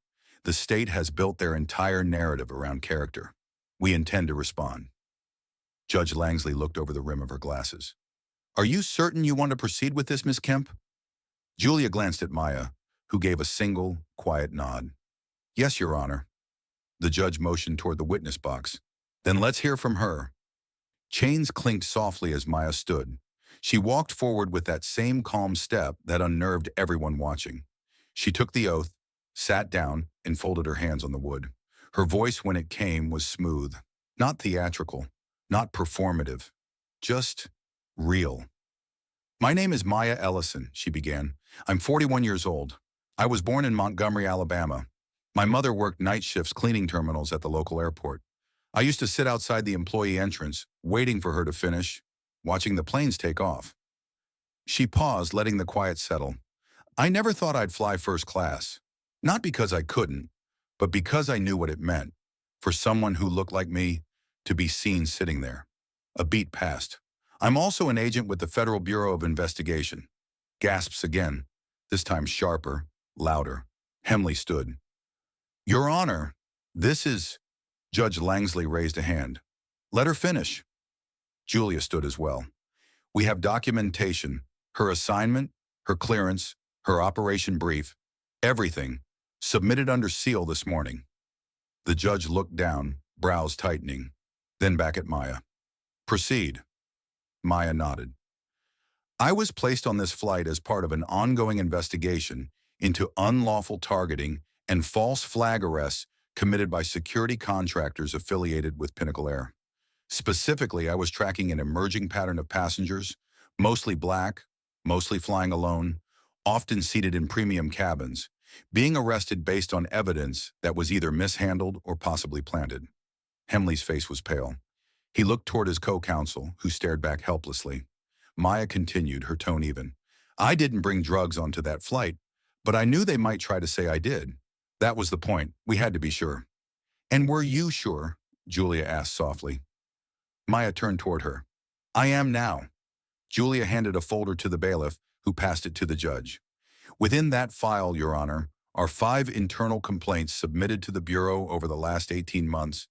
The state has built their entire narrative around character. We intend to respond." Judge Langsley looked over the rim of her glasses. "Are you certain you want to proceed with this, Miss Kemp?" Julia glanced at Maya, who gave a single, quiet nod. "Yes, Your Honor." The judge motioned toward the witness box. "Then let's hear from her." Chains clinked softly as Maya stood. She walked forward with that same calm step that unnerved everyone watching. She took the oath, sat down, and folded her hands on the wood. Her voice, when it came, was smooth, not theatrical, not performative, just real. "My name is Maya Ellison," she began. "I'm 41 years old. I was born in Montgomery, Alabama. My mother worked night shifts cleaning terminals at the local airport. I used to sit outside the employee entrance, waiting for her to finish, watching the planes take off." She paused, letting the quiet settle. "I never thought I'd fly first class. Not because I couldn't, but because I knew what it meant for someone who looked like me to be seen sitting there." A beat passed. "I'm also an agent with the Federal Bureau of Investigation." Gasps again, this time sharper, louder. Hemley stood. "Your Honor, this is..." Judge Langsley raised a hand. "Let her finish." Julia stood as well. "We have documentation, her assignment, her clearance, her operation brief, everything, submitted under seal this morning." The judge looked down, brows tightening, then back at Maya. "Proceed." Maya nodded. "I was placed on this flight as part of an ongoing investigation into unlawful targeting and false flag arrests committed by security contractors affiliated with Pinnacle Air. Specifically, I was tracking an emerging pattern of passengers, mostly black, mostly flying alone, often seated in premium cabins, being arrested based on evidence that was either mishandled or possibly planted." Hemley's face was pale. He looked toward his co-counsel, who stared back helplessly. Maya continued, her tone even. "I didn't bring drugs onto that flight, but I knew they might try to say I did. That was the point. We had to be sure." "And were you sure?" Julia asked softly. Maya turned toward her. "I am now." Julia handed a folder to the bailiff, who passed it to the judge. "Within that file, Your Honor, are 5 internal complaints submitted to the Bureau over the last 18 months.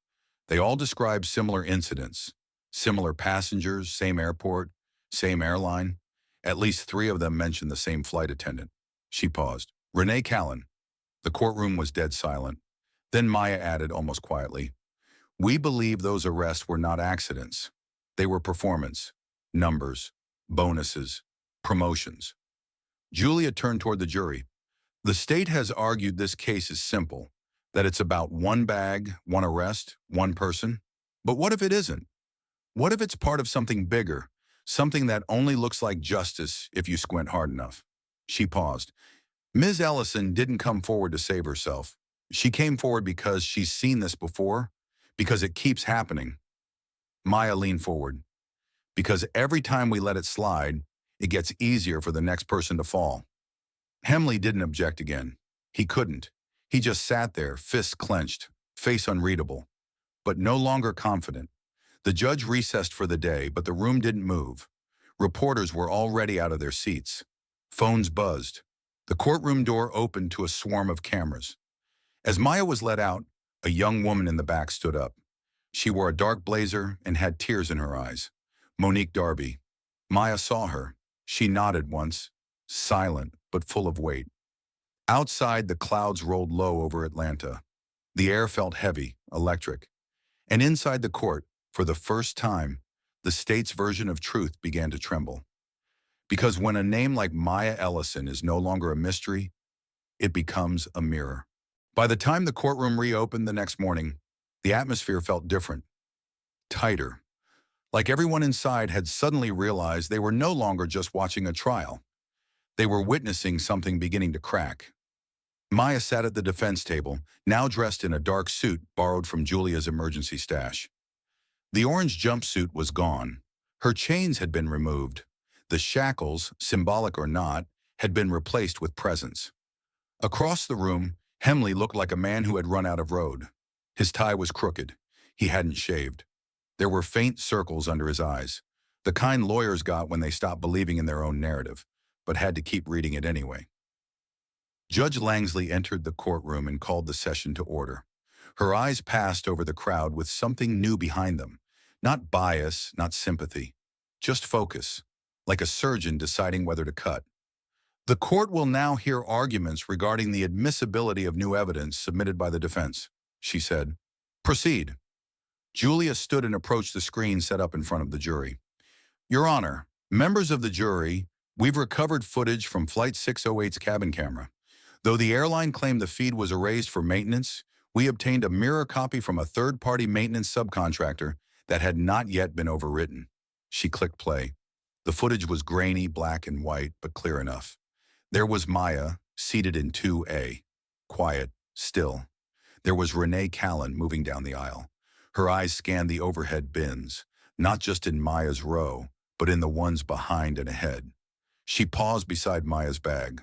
They all describe similar incidents, similar passengers, same airport, same airline. At least 3 of them mention the same flight attendant." She paused. "Renee Callan." The courtroom was dead silent. Then Maya added, almost quietly, "We believe those arrests were not accidents. They were performance, numbers, bonuses, promotions." Julia turned toward the jury. "The state has argued this case is simple, that it's about one bag, one arrest, one person. But what if it isn't? What if it's part of something bigger, something that only looks like justice if you squint hard enough?" She paused. "Ms. Ellison didn't come forward to save herself. She came forward because she's seen this before, because it keeps happening." Maya leaned forward. "Because every time we let it slide, it gets easier for the next person to fall." Hemley didn't object again. He couldn't. He just sat there, fists clenched, face unreadable, but no longer confident. The judge recessed for the day, but the room didn't move. Reporters were already out of their seats. Phones buzzed. The courtroom door opened to a swarm of cameras. As Maya was let out, a young woman in the back stood up. She wore a dark blazer and had tears in her eyes. Monique Darby. Maya saw her. She nodded once, silent but full of weight. Outside, the clouds rolled low over Atlanta. The air felt heavy, electric. And inside the court, for the first time, the state's version of truth began to tremble. Because when a name like Maya Ellison is no longer a mystery, it becomes a mirror. By the time the courtroom reopened the next morning, the atmosphere felt different, tighter. Like everyone inside had suddenly realized they were no longer just watching a trial. They were witnessing something beginning to crack. Maya sat at the defense table, now dressed in a dark suit borrowed from Julia's emergency stash. The orange jumpsuit was gone. Her chains had been removed. The shackles, symbolic or not, had been replaced with presents. Across the room, Hemley looked like a man who had run out of road. His tie was crooked. He hadn't shaved. There were faint circles under his eyes, the kind lawyers got when they stopped believing in their own narrative, but had to keep reading it anyway. Judge Langsley entered the courtroom and called the session to order. Her eyes passed over the crowd with something new behind them. Not bias, not sympathy. Just focus, like a surgeon deciding whether to cut. The court will now hear arguments regarding the admissibility of new evidence submitted by the defense, she said. Proceed. Julia stood and approached the screen set up in front of the jury. Your Honor, members of the jury, we've recovered footage from Flight 608's cabin camera. Though the airline claimed the feed was erased for maintenance, we obtained a mirror copy from a third-party maintenance subcontractor that had not yet been overwritten. She clicked play. The footage was grainy, black and white, but clear enough. There was Maya, seated in 2A. Quiet, still. There was Renee Callan moving down the aisle. Her eyes scanned the overhead bins, not just in Maya's row, but in the ones behind and ahead. She paused beside Maya's bag,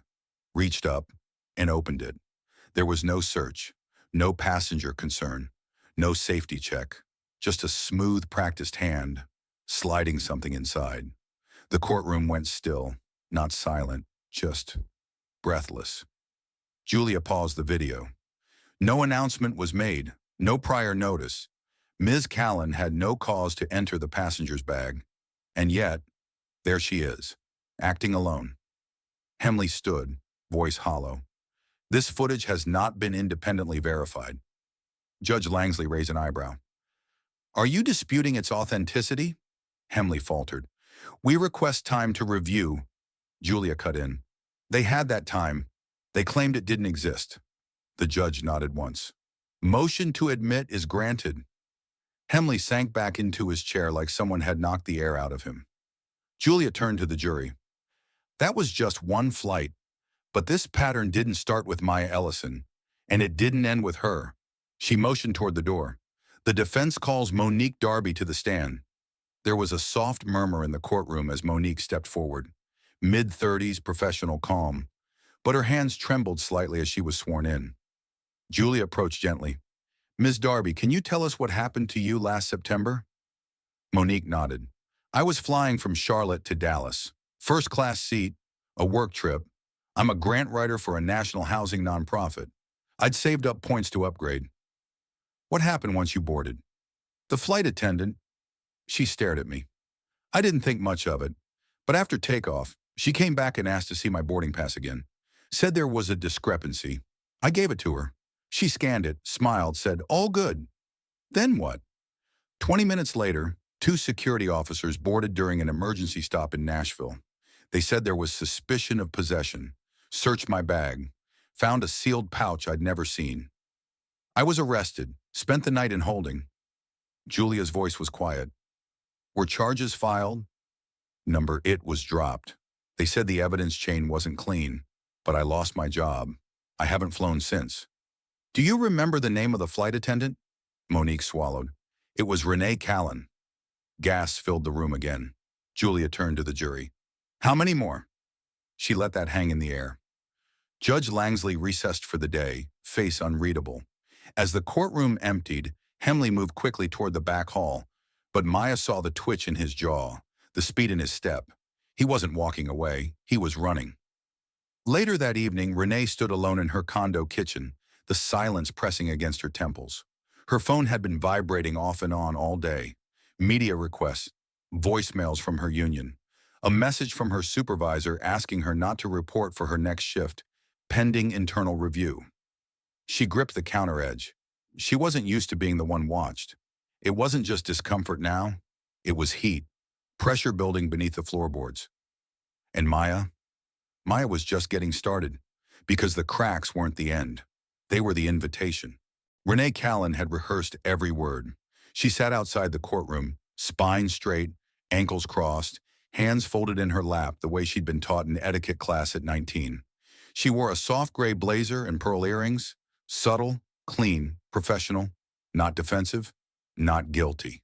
reached up, and opened it. There was no search, no passenger concern, no safety check, just a smooth, practiced hand sliding something inside. The courtroom went still, not silent, just breathless. Julia paused the video. No announcement was made, no prior notice. Ms. Callan had no cause to enter the passenger's bag, and yet, there she is, acting alone. Hemley stood, voice hollow. This footage has not been independently verified. Judge Langsley raised an eyebrow. Are you disputing its authenticity? Hemley faltered. We request time to review. Julia cut in. They had that time. They claimed it didn't exist. The judge nodded once. Motion to admit is granted. Hemley sank back into his chair like someone had knocked the air out of him. Julia turned to the jury. That was just one flight. But this pattern didn't start with Maya Ellison, and it didn't end with her. She motioned toward the door. The defense calls Monique Darby to the stand. There was a soft murmur in the courtroom as Monique stepped forward. Mid-30s, professional calm, but her hands trembled slightly as she was sworn in. Julia approached gently. Ms. Darby, can you tell us what happened to you last September? Monique nodded. I was flying from Charlotte to Dallas. First-class seat, a work trip. I'm a grant writer for a national housing nonprofit. I'd saved up points to upgrade. What happened once you boarded? The flight attendant. She stared at me. I didn't think much of it, but after takeoff, she came back and asked to see my boarding pass again. Said there was a discrepancy. I gave it to her. She scanned it, smiled, said, all good. Then what? 20 minutes later, 2 security officers boarded during an emergency stop in Nashville. They said there was suspicion of possession. Searched my bag. Found a sealed pouch I'd never seen. I was arrested, spent the night in holding. Julia's voice was quiet. Were charges filed? Number it was dropped. They said the evidence chain wasn't clean, but I lost my job. I haven't flown since. Do you remember the name of the flight attendant? Monique swallowed. It was Renee Callan. Gas filled the room again. Julia turned to the jury. How many more? She let that hang in the air. Judge Langsley recessed for the day, face unreadable. As the courtroom emptied, Hemley moved quickly toward the back hall, but Maya saw the twitch in his jaw, the speed in his step. He wasn't walking away, he was running. Later that evening, Renee stood alone in her condo kitchen, the silence pressing against her temples. Her phone had been vibrating off and on all day. Media requests, voicemails from her union, a message from her supervisor asking her not to report for her next shift, pending internal review. She gripped the counter edge. She wasn't used to being the one watched. It wasn't just discomfort now, it was heat, pressure building beneath the floorboards. And Maya? Maya was just getting started, because the cracks weren't the end. They were the invitation. Renee Callan had rehearsed every word. She sat outside the courtroom, spine straight, ankles crossed, hands folded in her lap the way she'd been taught in etiquette class at 19. She wore a soft gray blazer and pearl earrings, subtle, clean, professional, not defensive, not guilty.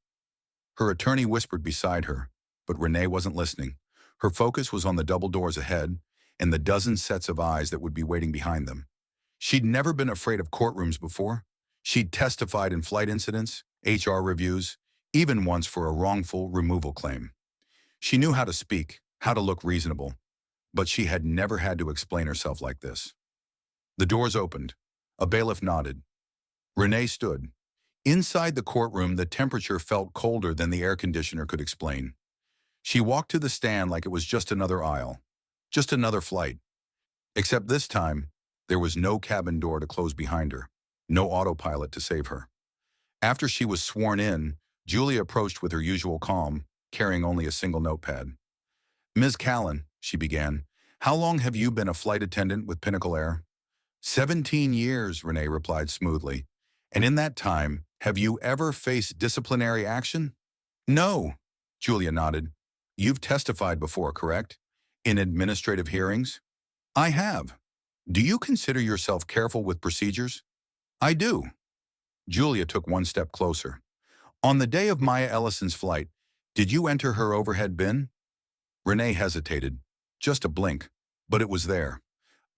Her attorney whispered beside her, but Renee wasn't listening. Her focus was on the double doors ahead and the dozen sets of eyes that would be waiting behind them. She'd never been afraid of courtrooms before. She'd testified in flight incidents, HR reviews, even once for a wrongful removal claim. She knew how to speak, how to look reasonable, but she had never had to explain herself like this. The doors opened. A bailiff nodded. Renee stood. Inside the courtroom, the temperature felt colder than the air conditioner could explain. She walked to the stand like it was just another aisle, just another flight. Except this time, there was no cabin door to close behind her, no autopilot to save her. After she was sworn in, Julia approached with her usual calm, carrying only a single notepad. "Ms. Callan," she began, "how long have you been a flight attendant with Pinnacle Air?" 17 years, Renee replied smoothly. "And in that time, have you ever faced disciplinary action?" "No," Julia nodded. "You've testified before, correct? In administrative hearings?" "I have." "Do you consider yourself careful with procedures?" "I do." Julia took one step closer. "On the day of Maya Ellison's flight, did you enter her overhead bin?" Renee hesitated. Just a blink. But it was there.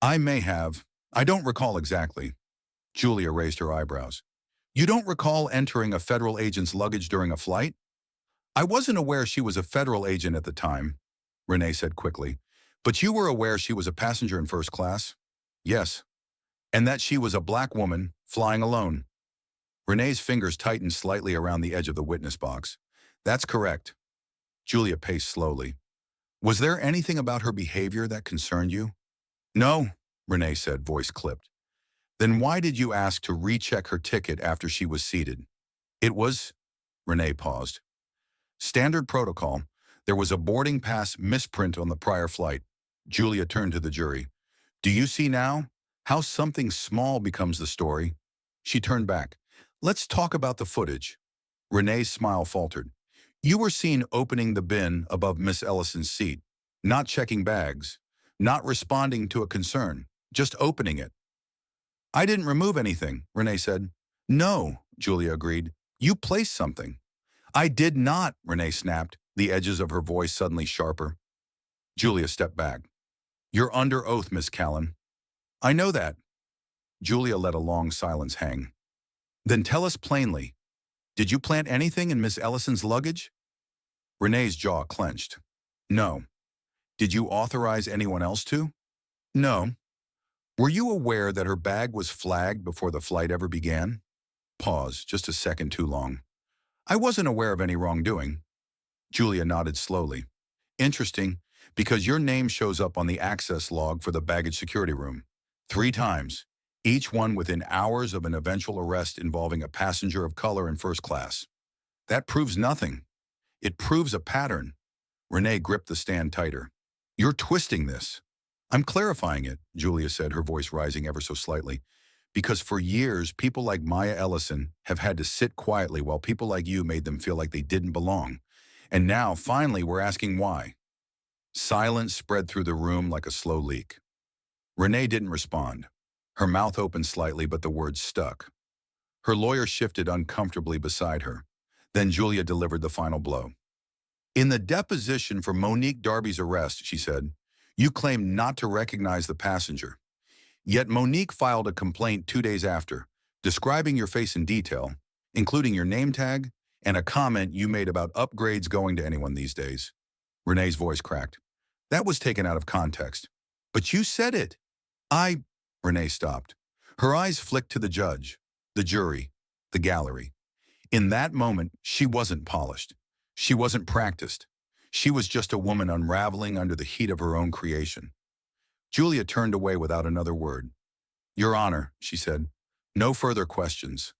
"I may have. I don't recall exactly." Julia raised her eyebrows. "You don't recall entering a federal agent's luggage during a flight?" "I wasn't aware she was a federal agent at the time," Renee said quickly. "But you were aware she was a passenger in first class?" "Yes." "And that she was a black woman, flying alone?" Renee's fingers tightened slightly around the edge of the witness box. "That's correct." Julia paced slowly. "Was there anything about her behavior that concerned you?" "No," Renee said, voice clipped. "Then why did you ask to recheck her ticket after she was seated?" "It was..." Renee paused. "Standard protocol. There was a boarding pass misprint on the prior flight." Julia turned to the jury. "Do you see now how something small becomes the story?" She turned back. "Let's talk about the footage." Renee's smile faltered. "You were seen opening the bin above Miss Ellison's seat, not checking bags, not responding to a concern, just opening it." "I didn't remove anything," Renee said. "No," Julia agreed. "You placed something." "I did not," Renee snapped, the edges of her voice suddenly sharper. Julia stepped back. "You're under oath, Miss Callan." "I know that." Julia let a long silence hang. "Then tell us plainly, did you plant anything in Miss Ellison's luggage?" Renee's jaw clenched. "No." "Did you authorize anyone else to?" "No." "Were you aware that her bag was flagged before the flight ever began?" Pause, just a second too long. "I wasn't aware of any wrongdoing." Julia nodded slowly. "Interesting, because your name shows up on the access log for the baggage security room. 3 times, each one within hours of an eventual arrest involving a passenger of color in first class. That proves nothing. It proves a pattern." Renee gripped the stand tighter. "You're twisting this." "I'm clarifying it," Julia said, her voice rising ever so slightly. "Because for years, people like Maya Ellison have had to sit quietly while people like you made them feel like they didn't belong. And now, finally, we're asking why." Silence spread through the room like a slow leak. Renee didn't respond. Her mouth opened slightly, but the words stuck. Her lawyer shifted uncomfortably beside her. Then Julia delivered the final blow. "In the deposition for Monique Darby's arrest," she said, "you claimed not to recognize the passenger. Yet Monique filed a complaint 2 days after, describing your face in detail, including your name tag and a comment you made about upgrades going to anyone these days." Renee's voice cracked. "That was taken out of context." "But you said it." "I..." Renee stopped. Her eyes flicked to the judge, the jury, the gallery. In that moment, she wasn't polished. She wasn't practiced. She was just a woman unraveling under the heat of her own creation. Julia turned away without another word. "Your Honor," she said, "no further questions."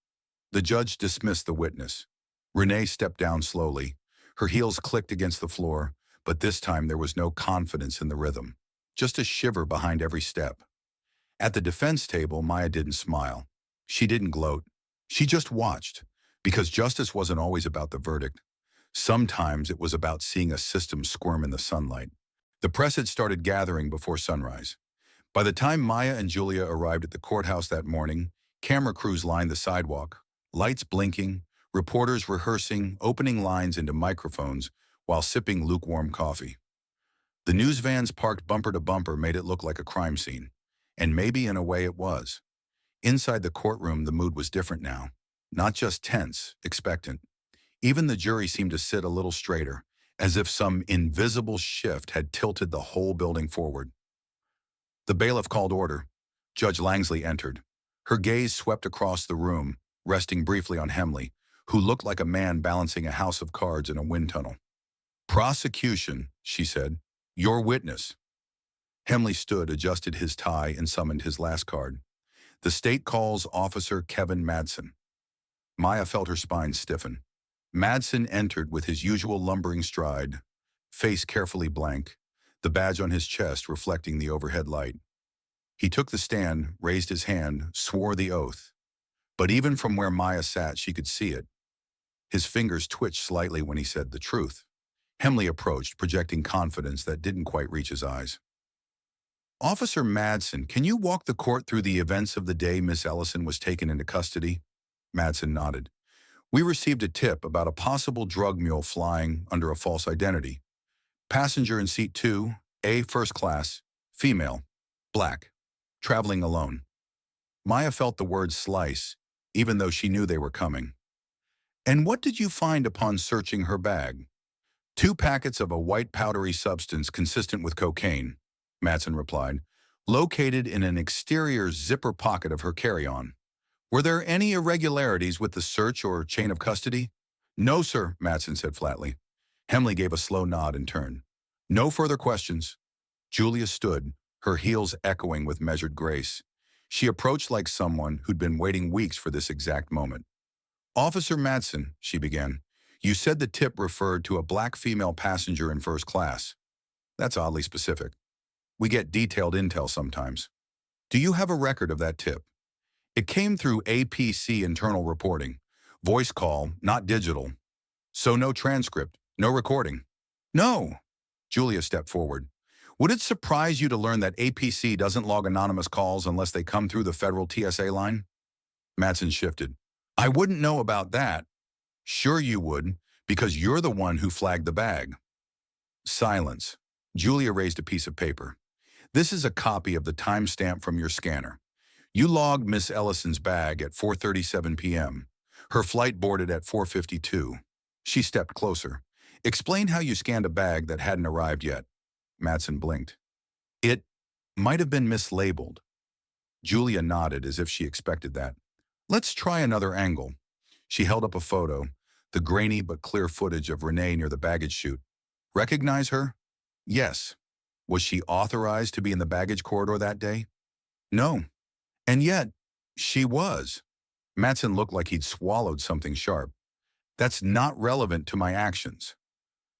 The judge dismissed the witness. Renee stepped down slowly. Her heels clicked against the floor, But this time there was no confidence in the rhythm, just a shiver behind every step. At the defense table, Maya didn't smile. She didn't gloat. She just watched, because justice wasn't always about the verdict. Sometimes it was about seeing a system squirm in the sunlight. The press had started gathering before sunrise. By the time Maya and Julia arrived at the courthouse that morning, camera crews lined the sidewalk, lights blinking, reporters rehearsing, opening lines into microphones while sipping lukewarm coffee. The news vans parked bumper to bumper made it look like a crime scene. And maybe in a way it was. Inside the courtroom, the mood was different now. Not just tense, expectant. Even the jury seemed to sit a little straighter, as if some invisible shift had tilted the whole building forward. The bailiff called order. Judge Langsley entered. Her gaze swept across the room, resting briefly on Hemley, who looked like a man balancing a house of cards in a wind tunnel. "Prosecution," she said. "Your witness." Hemley stood, adjusted his tie, and summoned his last card. The state calls Officer Kevin Madsen. Maya felt her spine stiffen. Madsen entered with his usual lumbering stride, face carefully blank, the badge on his chest reflecting the overhead light. He took the stand, raised his hand, swore the oath. But even from where Maya sat, she could see it. His fingers twitched slightly when he said the truth. Hemley approached, projecting confidence that didn't quite reach his eyes. "Officer Madsen, can you walk the court through the events of the day Miss Ellison was taken into custody?" Madsen nodded. "We received a tip about a possible drug mule flying under a false identity. Passenger in seat 2, A, first class, female, black, traveling alone." Maya felt the words slice, even though she knew they were coming. "And what did you find upon searching her bag?" "2 packets of a white powdery substance consistent with cocaine," Madsen replied, "located in an exterior zipper pocket of her carry-on. Were there any irregularities with the search or chain of custody?" "No, sir," Madsen said flatly. Hemley gave a slow nod and turned. "No further questions." Julia stood, her heels echoing with measured grace. She approached like someone who'd been waiting weeks for this exact moment. "Officer Madsen," she began, "you said the tip referred to a black female passenger in first class. That's oddly specific. We get detailed intel sometimes. Do you have a record of that tip?" "It came through APC internal reporting. Voice call, not digital. So no transcript, no recording." "No." Julia stepped forward. "Would it surprise you to learn that APC doesn't log anonymous calls unless they come through the federal TSA line?" Madsen shifted. "I wouldn't know about that." "Sure you would, because you're the one who flagged the bag." Silence. Julia raised a piece of paper. "This is a copy of the timestamp from your scanner. You logged Miss Ellison's bag at 4:37 p.m. Her flight boarded at 4:52. She stepped closer. Explain how you scanned a bag that hadn't arrived yet." Madsen blinked. "It might have been mislabeled." Julia nodded as if she expected that. "Let's try another angle." She held up a photo, the grainy but clear footage of Renee near the baggage chute. "Recognize her?" "Yes." "Was she authorized to be in the baggage corridor that day?" "No." "And yet, she was." Madsen looked like he'd swallowed something sharp. "That's not relevant to my actions."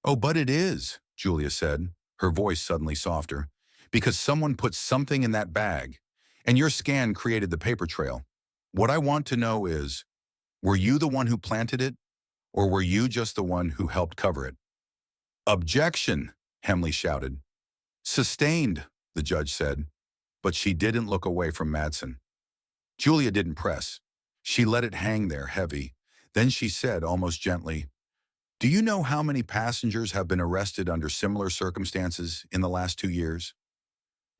"Oh, but it is," Julia said, her voice suddenly softer, "because someone put something in that bag, and your scan created the paper trail. What I want to know is, were you the one who planted it, or were you just the one who helped cover it?" "Objection," Hemley shouted. "Sustained," the judge said, but she didn't look away from Madsen. Julia didn't press. She let it hang there heavy. Then she said, almost gently, "Do you know how many passengers have been arrested under similar circumstances in the last 2 years?"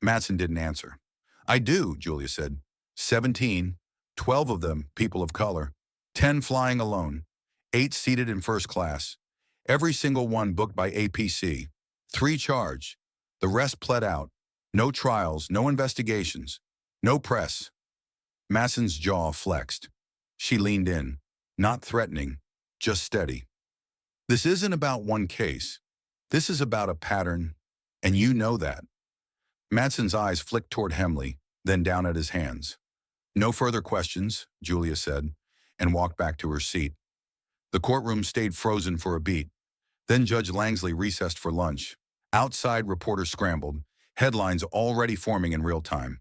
Madsen didn't answer. "I do," Julia said. 17, 12 of them people of color, 10 flying alone, 8 seated in first class, every single one booked by APC, 3 charged, the rest pled out, no trials, no investigations, no press." Madsen's jaw flexed. She leaned in, not threatening, just steady. "This isn't about one case. This is about a pattern, and you know that." Madsen's eyes flicked toward Hemley, then down at his hands. "No further questions," Julia said, and walked back to her seat. The courtroom stayed frozen for a beat. Then Judge Langsley recessed for lunch, Outside, reporters scrambled, headlines already forming in real time.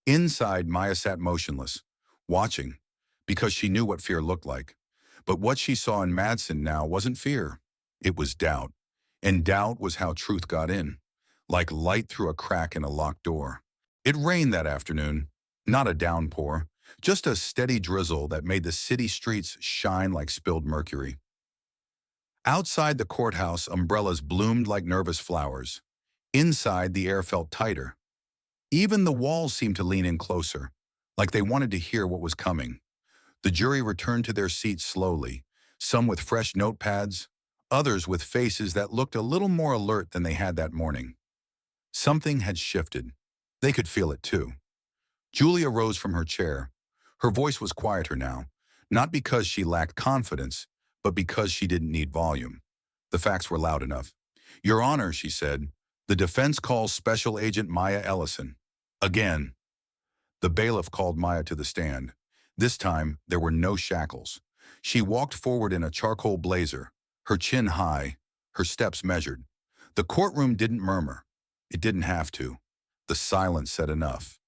Inside, Maya sat motionless, watching, because she knew what fear looked like. But what she saw in Madsen now wasn't fear. It was doubt. And doubt was how truth got in, like light through a crack in a locked door. It rained that afternoon, not a downpour, just a steady drizzle that made the city streets shine like spilled mercury. Outside the courthouse, umbrellas bloomed like nervous flowers. Inside, the air felt tighter. Even the walls seemed to lean in closer, like they wanted to hear what was coming. The jury returned to their seats slowly, some with fresh notepads, others with faces that looked a little more alert than they had that morning. Something had shifted. They could feel it too. Julia rose from her chair. Her voice was quieter now, not because she lacked confidence, but because she didn't need volume. The facts were loud enough. "Your Honor," she said, "the defense calls Special Agent Maya Ellison." Again. The bailiff called Maya to the stand. This time, there were no shackles. She walked forward in a charcoal blazer, her chin high, her steps measured. The courtroom didn't murmur. It didn't have to. The silence said enough.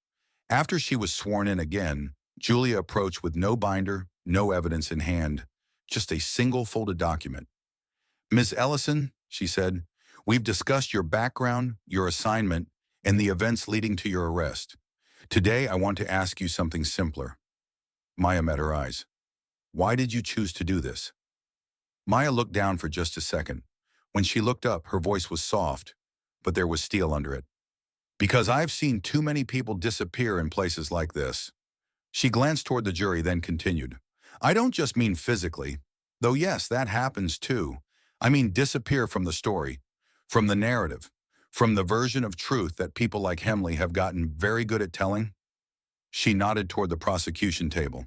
After she was sworn in again, Julia approached with no binder, no evidence in hand, just a single folded document. "Ms. Ellison," she said, "we've discussed your background, your assignment, and the events leading to your arrest. Today, I want to ask you something simpler." Maya met her eyes. "Why did you choose to do this?" Maya looked down for just a second. When she looked up, her voice was soft, but there was steel under it. "Because I've seen too many people disappear in places like this." She glanced toward the jury, then continued. "I don't just mean physically, though yes, that happens too. I mean disappear from the story, from the narrative, from the version of truth that people like Hemley have gotten very good at telling." She nodded toward the prosecution table.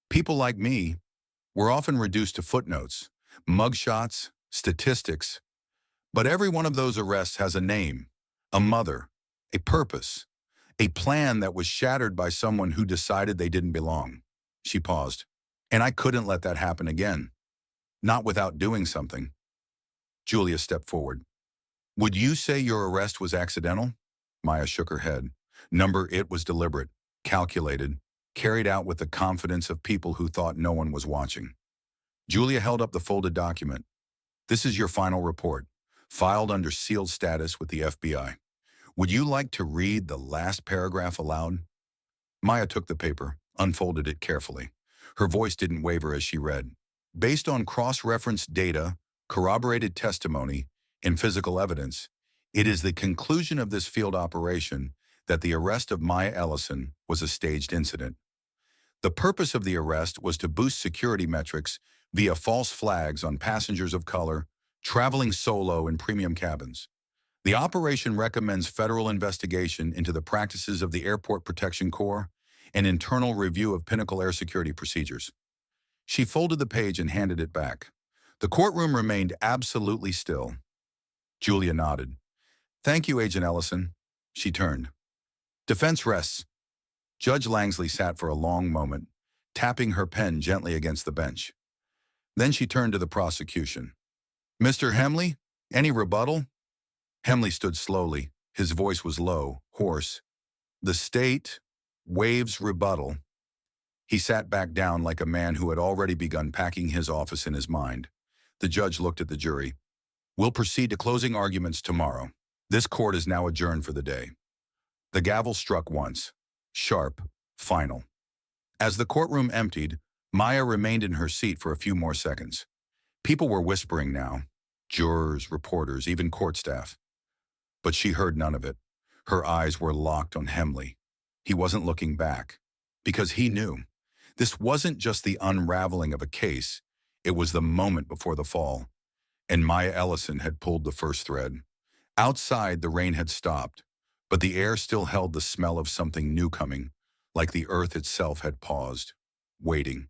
"People like me, we're often reduced to footnotes, mugshots, statistics. But every one of those arrests has a name, a mother, a purpose, a plan that was shattered by someone who decided they didn't belong." She paused. "And I couldn't let that happen again. Not without doing something." Julia stepped forward. "Would you say your arrest was accidental?" Maya shook her head. It was deliberate, calculated, carried out with the confidence of people who thought no one was watching." Julia held up the folded document. "This is your final report, filed under sealed status with the FBI. Would you like to read the last paragraph aloud?" Maya took the paper, unfolded it carefully. Her voice didn't waver as she read. "Based on cross-referenced data, corroborated testimony, and physical evidence, it is the conclusion of this field operation that the arrest of Maya Ellison was a staged incident. The purpose of the arrest was to boost security metrics via false flags on passengers of color traveling solo in premium cabins. The operation recommends federal investigation into the practices of the Airport Protection Corps and internal review of Pinnacle air security procedures." She folded the page and handed it back. The courtroom remained absolutely still. Julia nodded. "Thank you, Agent Ellison." She turned. "Defense rests." Judge Langsley sat for a long moment, tapping her pen gently against the bench. Then she turned to the prosecution. "Mr. Hemley, any rebuttal?" Hemley stood slowly. His voice was low, hoarse. "The state waives rebuttal." He sat back down like a man who had already begun packing his office in his mind. The judge looked at the jury. "We'll proceed to closing arguments tomorrow. This court is now adjourned for the day." The gavel struck once. Sharp, final. As the courtroom emptied, Maya remained in her seat for a few more seconds. People were whispering now. Jurors, reporters, even court staff. But she heard none of it. Her eyes were locked on Hemley. He wasn't looking back. Because he knew. This wasn't just the unraveling of a case. It was the moment before the fall. And Maya Ellison had pulled the first thread. Outside, the rain had stopped, but the air still held the smell of something new coming, like the earth itself had paused, waiting.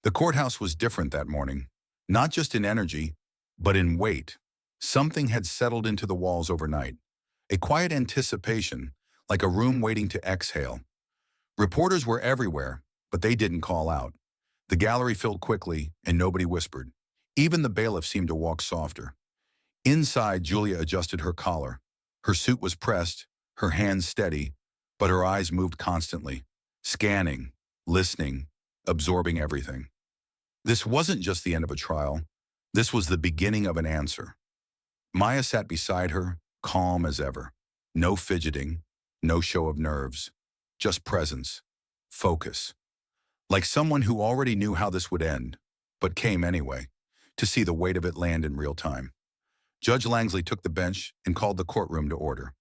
The courthouse was different that morning, not just in energy, but in weight. Something had settled into the walls overnight, a quiet anticipation, like a room waiting to exhale. Reporters were everywhere, but they didn't call out. The gallery filled quickly, and nobody whispered. Even the bailiff seemed to walk softer. Inside, Julia adjusted her collar. Her suit was pressed, her hands steady, but her eyes moved constantly, scanning, listening, absorbing everything. This wasn't just the end of a trial. This was the beginning of an answer. Maya sat beside her, calm as ever. No fidgeting, no show of nerves, just presence, focus. Like someone who already knew how this would end, but came anyway, to see the weight of it land in real time. Judge Langsley took the bench and called the courtroom to order.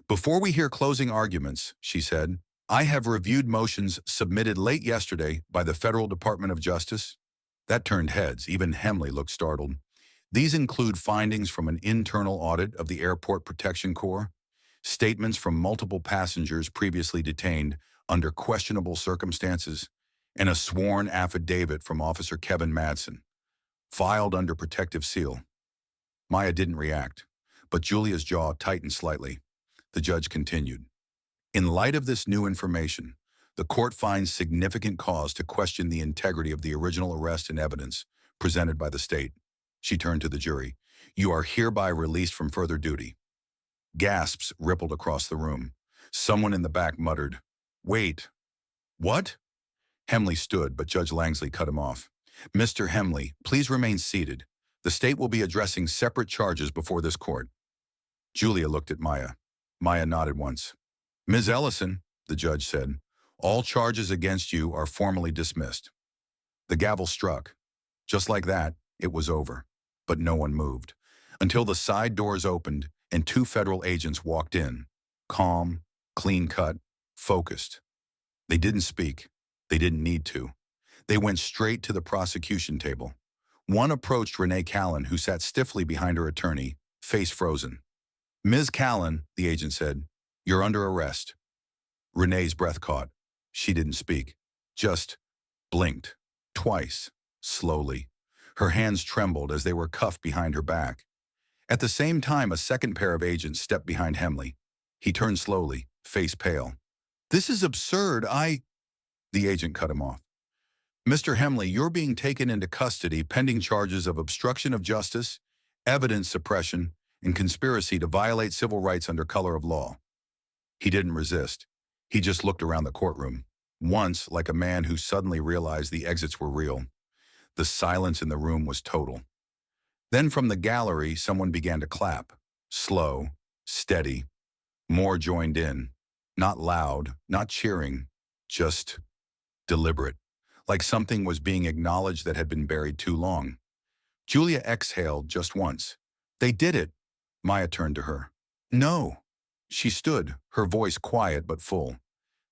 "Before we hear closing arguments," she said, "I have reviewed motions submitted late yesterday by the Federal Department of Justice." That turned heads. Even Hemley looked startled. These include findings from an internal audit of the Airport Protection Corps, statements from multiple passengers previously detained under questionable circumstances, and a sworn affidavit from Officer Kevin Madsen, filed under protective seal. Maya didn't react, but Julia's jaw tightened slightly. The judge continued. "In light of this new information, the court finds significant cause to question the integrity of the original arrest and evidence presented by the state." She turned to the jury. "You are hereby released from further duty." Gasps rippled across the room. Someone in the back muttered, "Wait, what?" Hemley stood, but Judge Langsley cut him off. "Mr. Hemley, please remain seated. The state will be addressing separate charges before this court." Julia looked at Maya. Maya nodded once. "Ms. Ellison," the judge said, "all charges against you are formally dismissed." The gavel struck. Just like that, it was over. But no one moved, until the side doors opened and two federal agents walked in, calm, clean-cut, focused. They didn't speak. They didn't need to. They went straight to the prosecution table. One approached Renee Callan, who sat stiffly behind her attorney, face frozen. "Ms. Callan," the agent said, "you're under arrest." Renee's breath caught. She didn't speak, just blinked, twice, slowly. Her hands trembled as they were cuffed behind her back. At the same time, a second pair of agents stepped behind Hemley. He turned slowly, face pale. "This is absurd, The agent cut him off. "Mr. Hemley, you're being taken into custody pending charges of obstruction of justice, evidence suppression, and conspiracy to violate civil rights under color of law." He didn't resist. He just looked around the courtroom, once like a man who suddenly realized the exits were real. The silence in the room was total. Then from the gallery, someone began to clap. Slow, steady. More joined in. Not loud, not cheering, just deliberate. Like something was being acknowledged that had been buried too long. Julia exhaled just once. "They did it." Maya turned to her. "No." She stood, her voice quiet but full.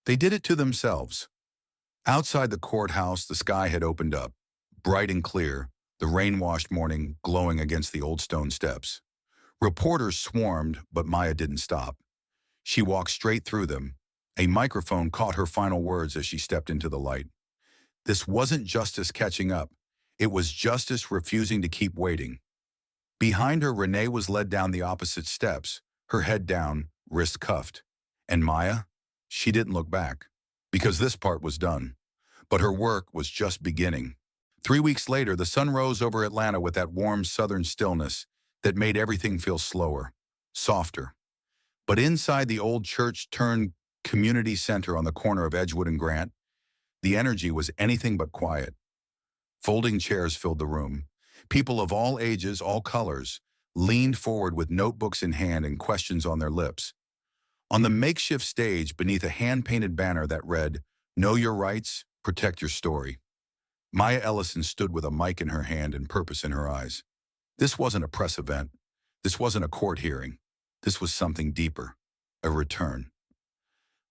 "They did it to themselves." Outside the courthouse, the sky had opened up, bright and clear, the rain-washed morning glowing against the old stone steps. Reporters swarmed, but Maya didn't stop. She walked straight through them. A microphone caught her final words as she stepped into the light. This wasn't justice catching up. It was justice refusing to keep waiting. Behind her, Renee was led down the opposite steps, her head down, wrist cuffed. And Maya? She didn't look back, because this part was done. But her work was just beginning. 3 weeks later, the sun rose over Atlanta with that warm southern stillness that made everything feel slower, softer. But inside the old church-turned community center on the corner of Edgewood and Grant, the energy was anything but quiet. Folding chairs filled the room. People of all ages, all colors, leaned forward with notebooks in hand and questions on their lips. On the makeshift stage, beneath a hand-painted banner that read, "Know your rights, protect your story," Maya Ellison stood with a mic in her hand and purpose in her eyes. This wasn't a press event. This wasn't a court hearing. This was something deeper, a return.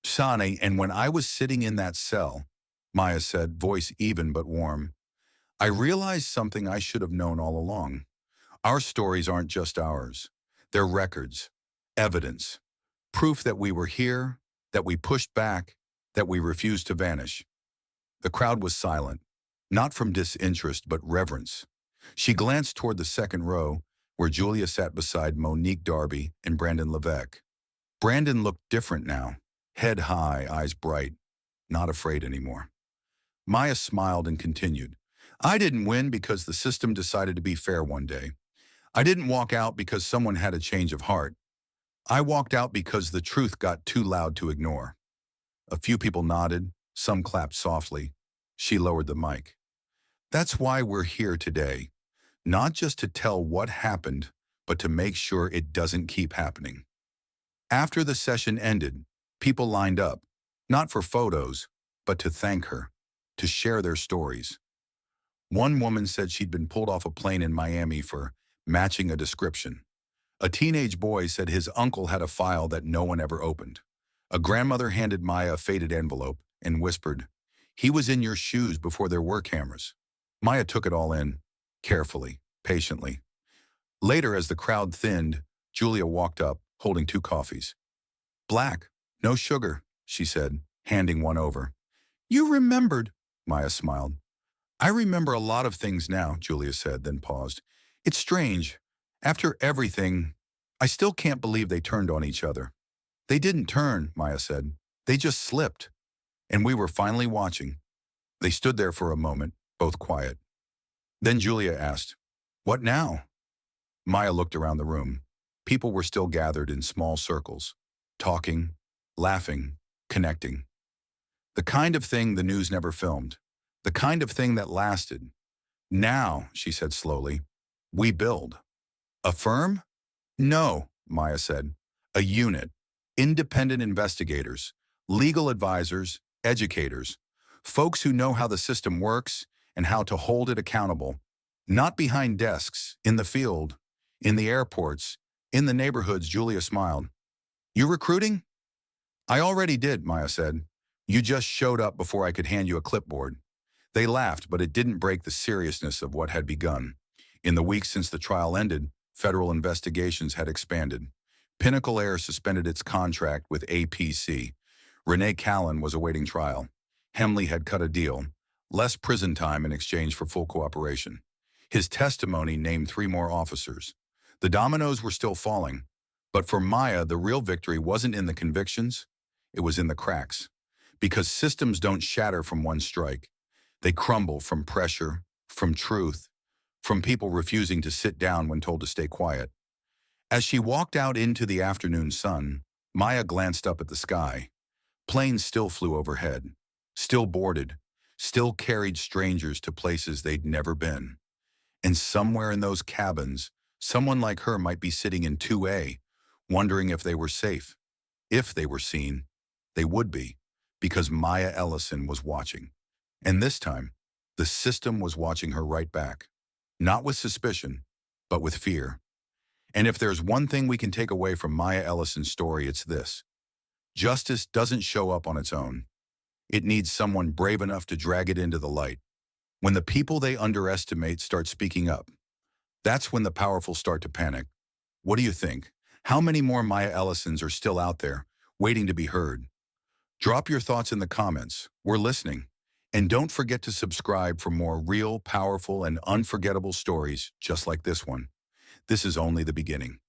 "Sani, and when I was sitting in that cell," Maya said, voice even but warm, "I realized something I should have known all along. Our stories aren't just ours. They're records, evidence, proof that we were here, that we pushed back, that we refused to vanish." The crowd was silent, not from disinterest but reverence. She glanced toward the second row, where Julia sat beside Monique Darby and Brandon Levesque. Brandon looked different now, head high, eyes bright, not afraid anymore. Maya smiled and continued. "I didn't win because the system decided to be fair one day. I didn't walk out because someone had a change of heart. I walked out because the truth got too loud to ignore. A few people nodded, some clapped softly. She lowered the mic. That's why we're here today. Not just to tell what happened, but to make sure it doesn't keep happening. After the session ended, people lined up, not for photos, but to thank her, to share their stories. One woman said she'd been pulled off a plane in Miami for matching a description. A teenage boy said his uncle had a file that no one ever opened. A grandmother handed Maya a faded envelope and whispered, "He was in your shoes before there were cameras." Maya took it all in, carefully, patiently. Later, as the crowd thinned, Julia walked up, holding 2 coffees. "Black, no sugar," she said, handing one over. "You remembered," Maya smiled. "I remember a lot of things now," Julia said, then paused. "It's strange. After everything, I still can't believe they turned on each other." "They didn't turn," Maya said. "They just slipped." And we were finally watching. They stood there for a moment, both quiet. Then Julia asked, "What now?" Maya looked around the room. People were still gathered in small circles, talking, laughing, connecting. The kind of thing the news never filmed. The kind of thing that lasted. "Now," she said slowly, "we build." "A firm?" "No," Maya said. "A unit. Independent investigators, legal advisors, educators, folks who know how the system works and how to hold it accountable. Not behind desks, in the field, in the airports, in the neighborhoods." Julia smiled. "You recruiting?" "I already did," Maya said. "You just showed up before I could hand you a clipboard." They laughed, but it didn't break the seriousness of what had begun. In the weeks since the trial ended, federal investigations had expanded. Pinnacle Air suspended its contract with APC. Renee Callan was awaiting trial. Hemley had cut a deal, less prison time in exchange for full cooperation. His testimony named 3 more officers. The dominoes were still falling, but for Maya, the real victory wasn't in the convictions, it was in the cracks. Because systems don't shatter from one strike. They crumble from pressure, from truth, from people refusing to sit down when told to stay quiet. As she walked out into the afternoon sun, Maya glanced up at the sky. Planes still flew overhead, still boarded, still carried strangers to places they'd never been. And somewhere in those cabins, someone like her might be sitting in 2A, wondering if they were safe. If they were seen, they would be, because Maya Ellison was watching. And this time, the system was watching her right back. Not with suspicion, but with fear. And if there's one thing we can take away from Maya Ellison's story, it's this. Justice doesn't show up on its own. It needs someone brave enough to drag it into the light. When the people they underestimate start speaking up, that's when the powerful start to panic. What do you think? How many more Maya Ellisons are still out there, waiting to be heard? Drop your thoughts in the comments. We're listening. And don't forget to subscribe for more real, powerful, and unforgettable stories just like this one. This is only the beginning.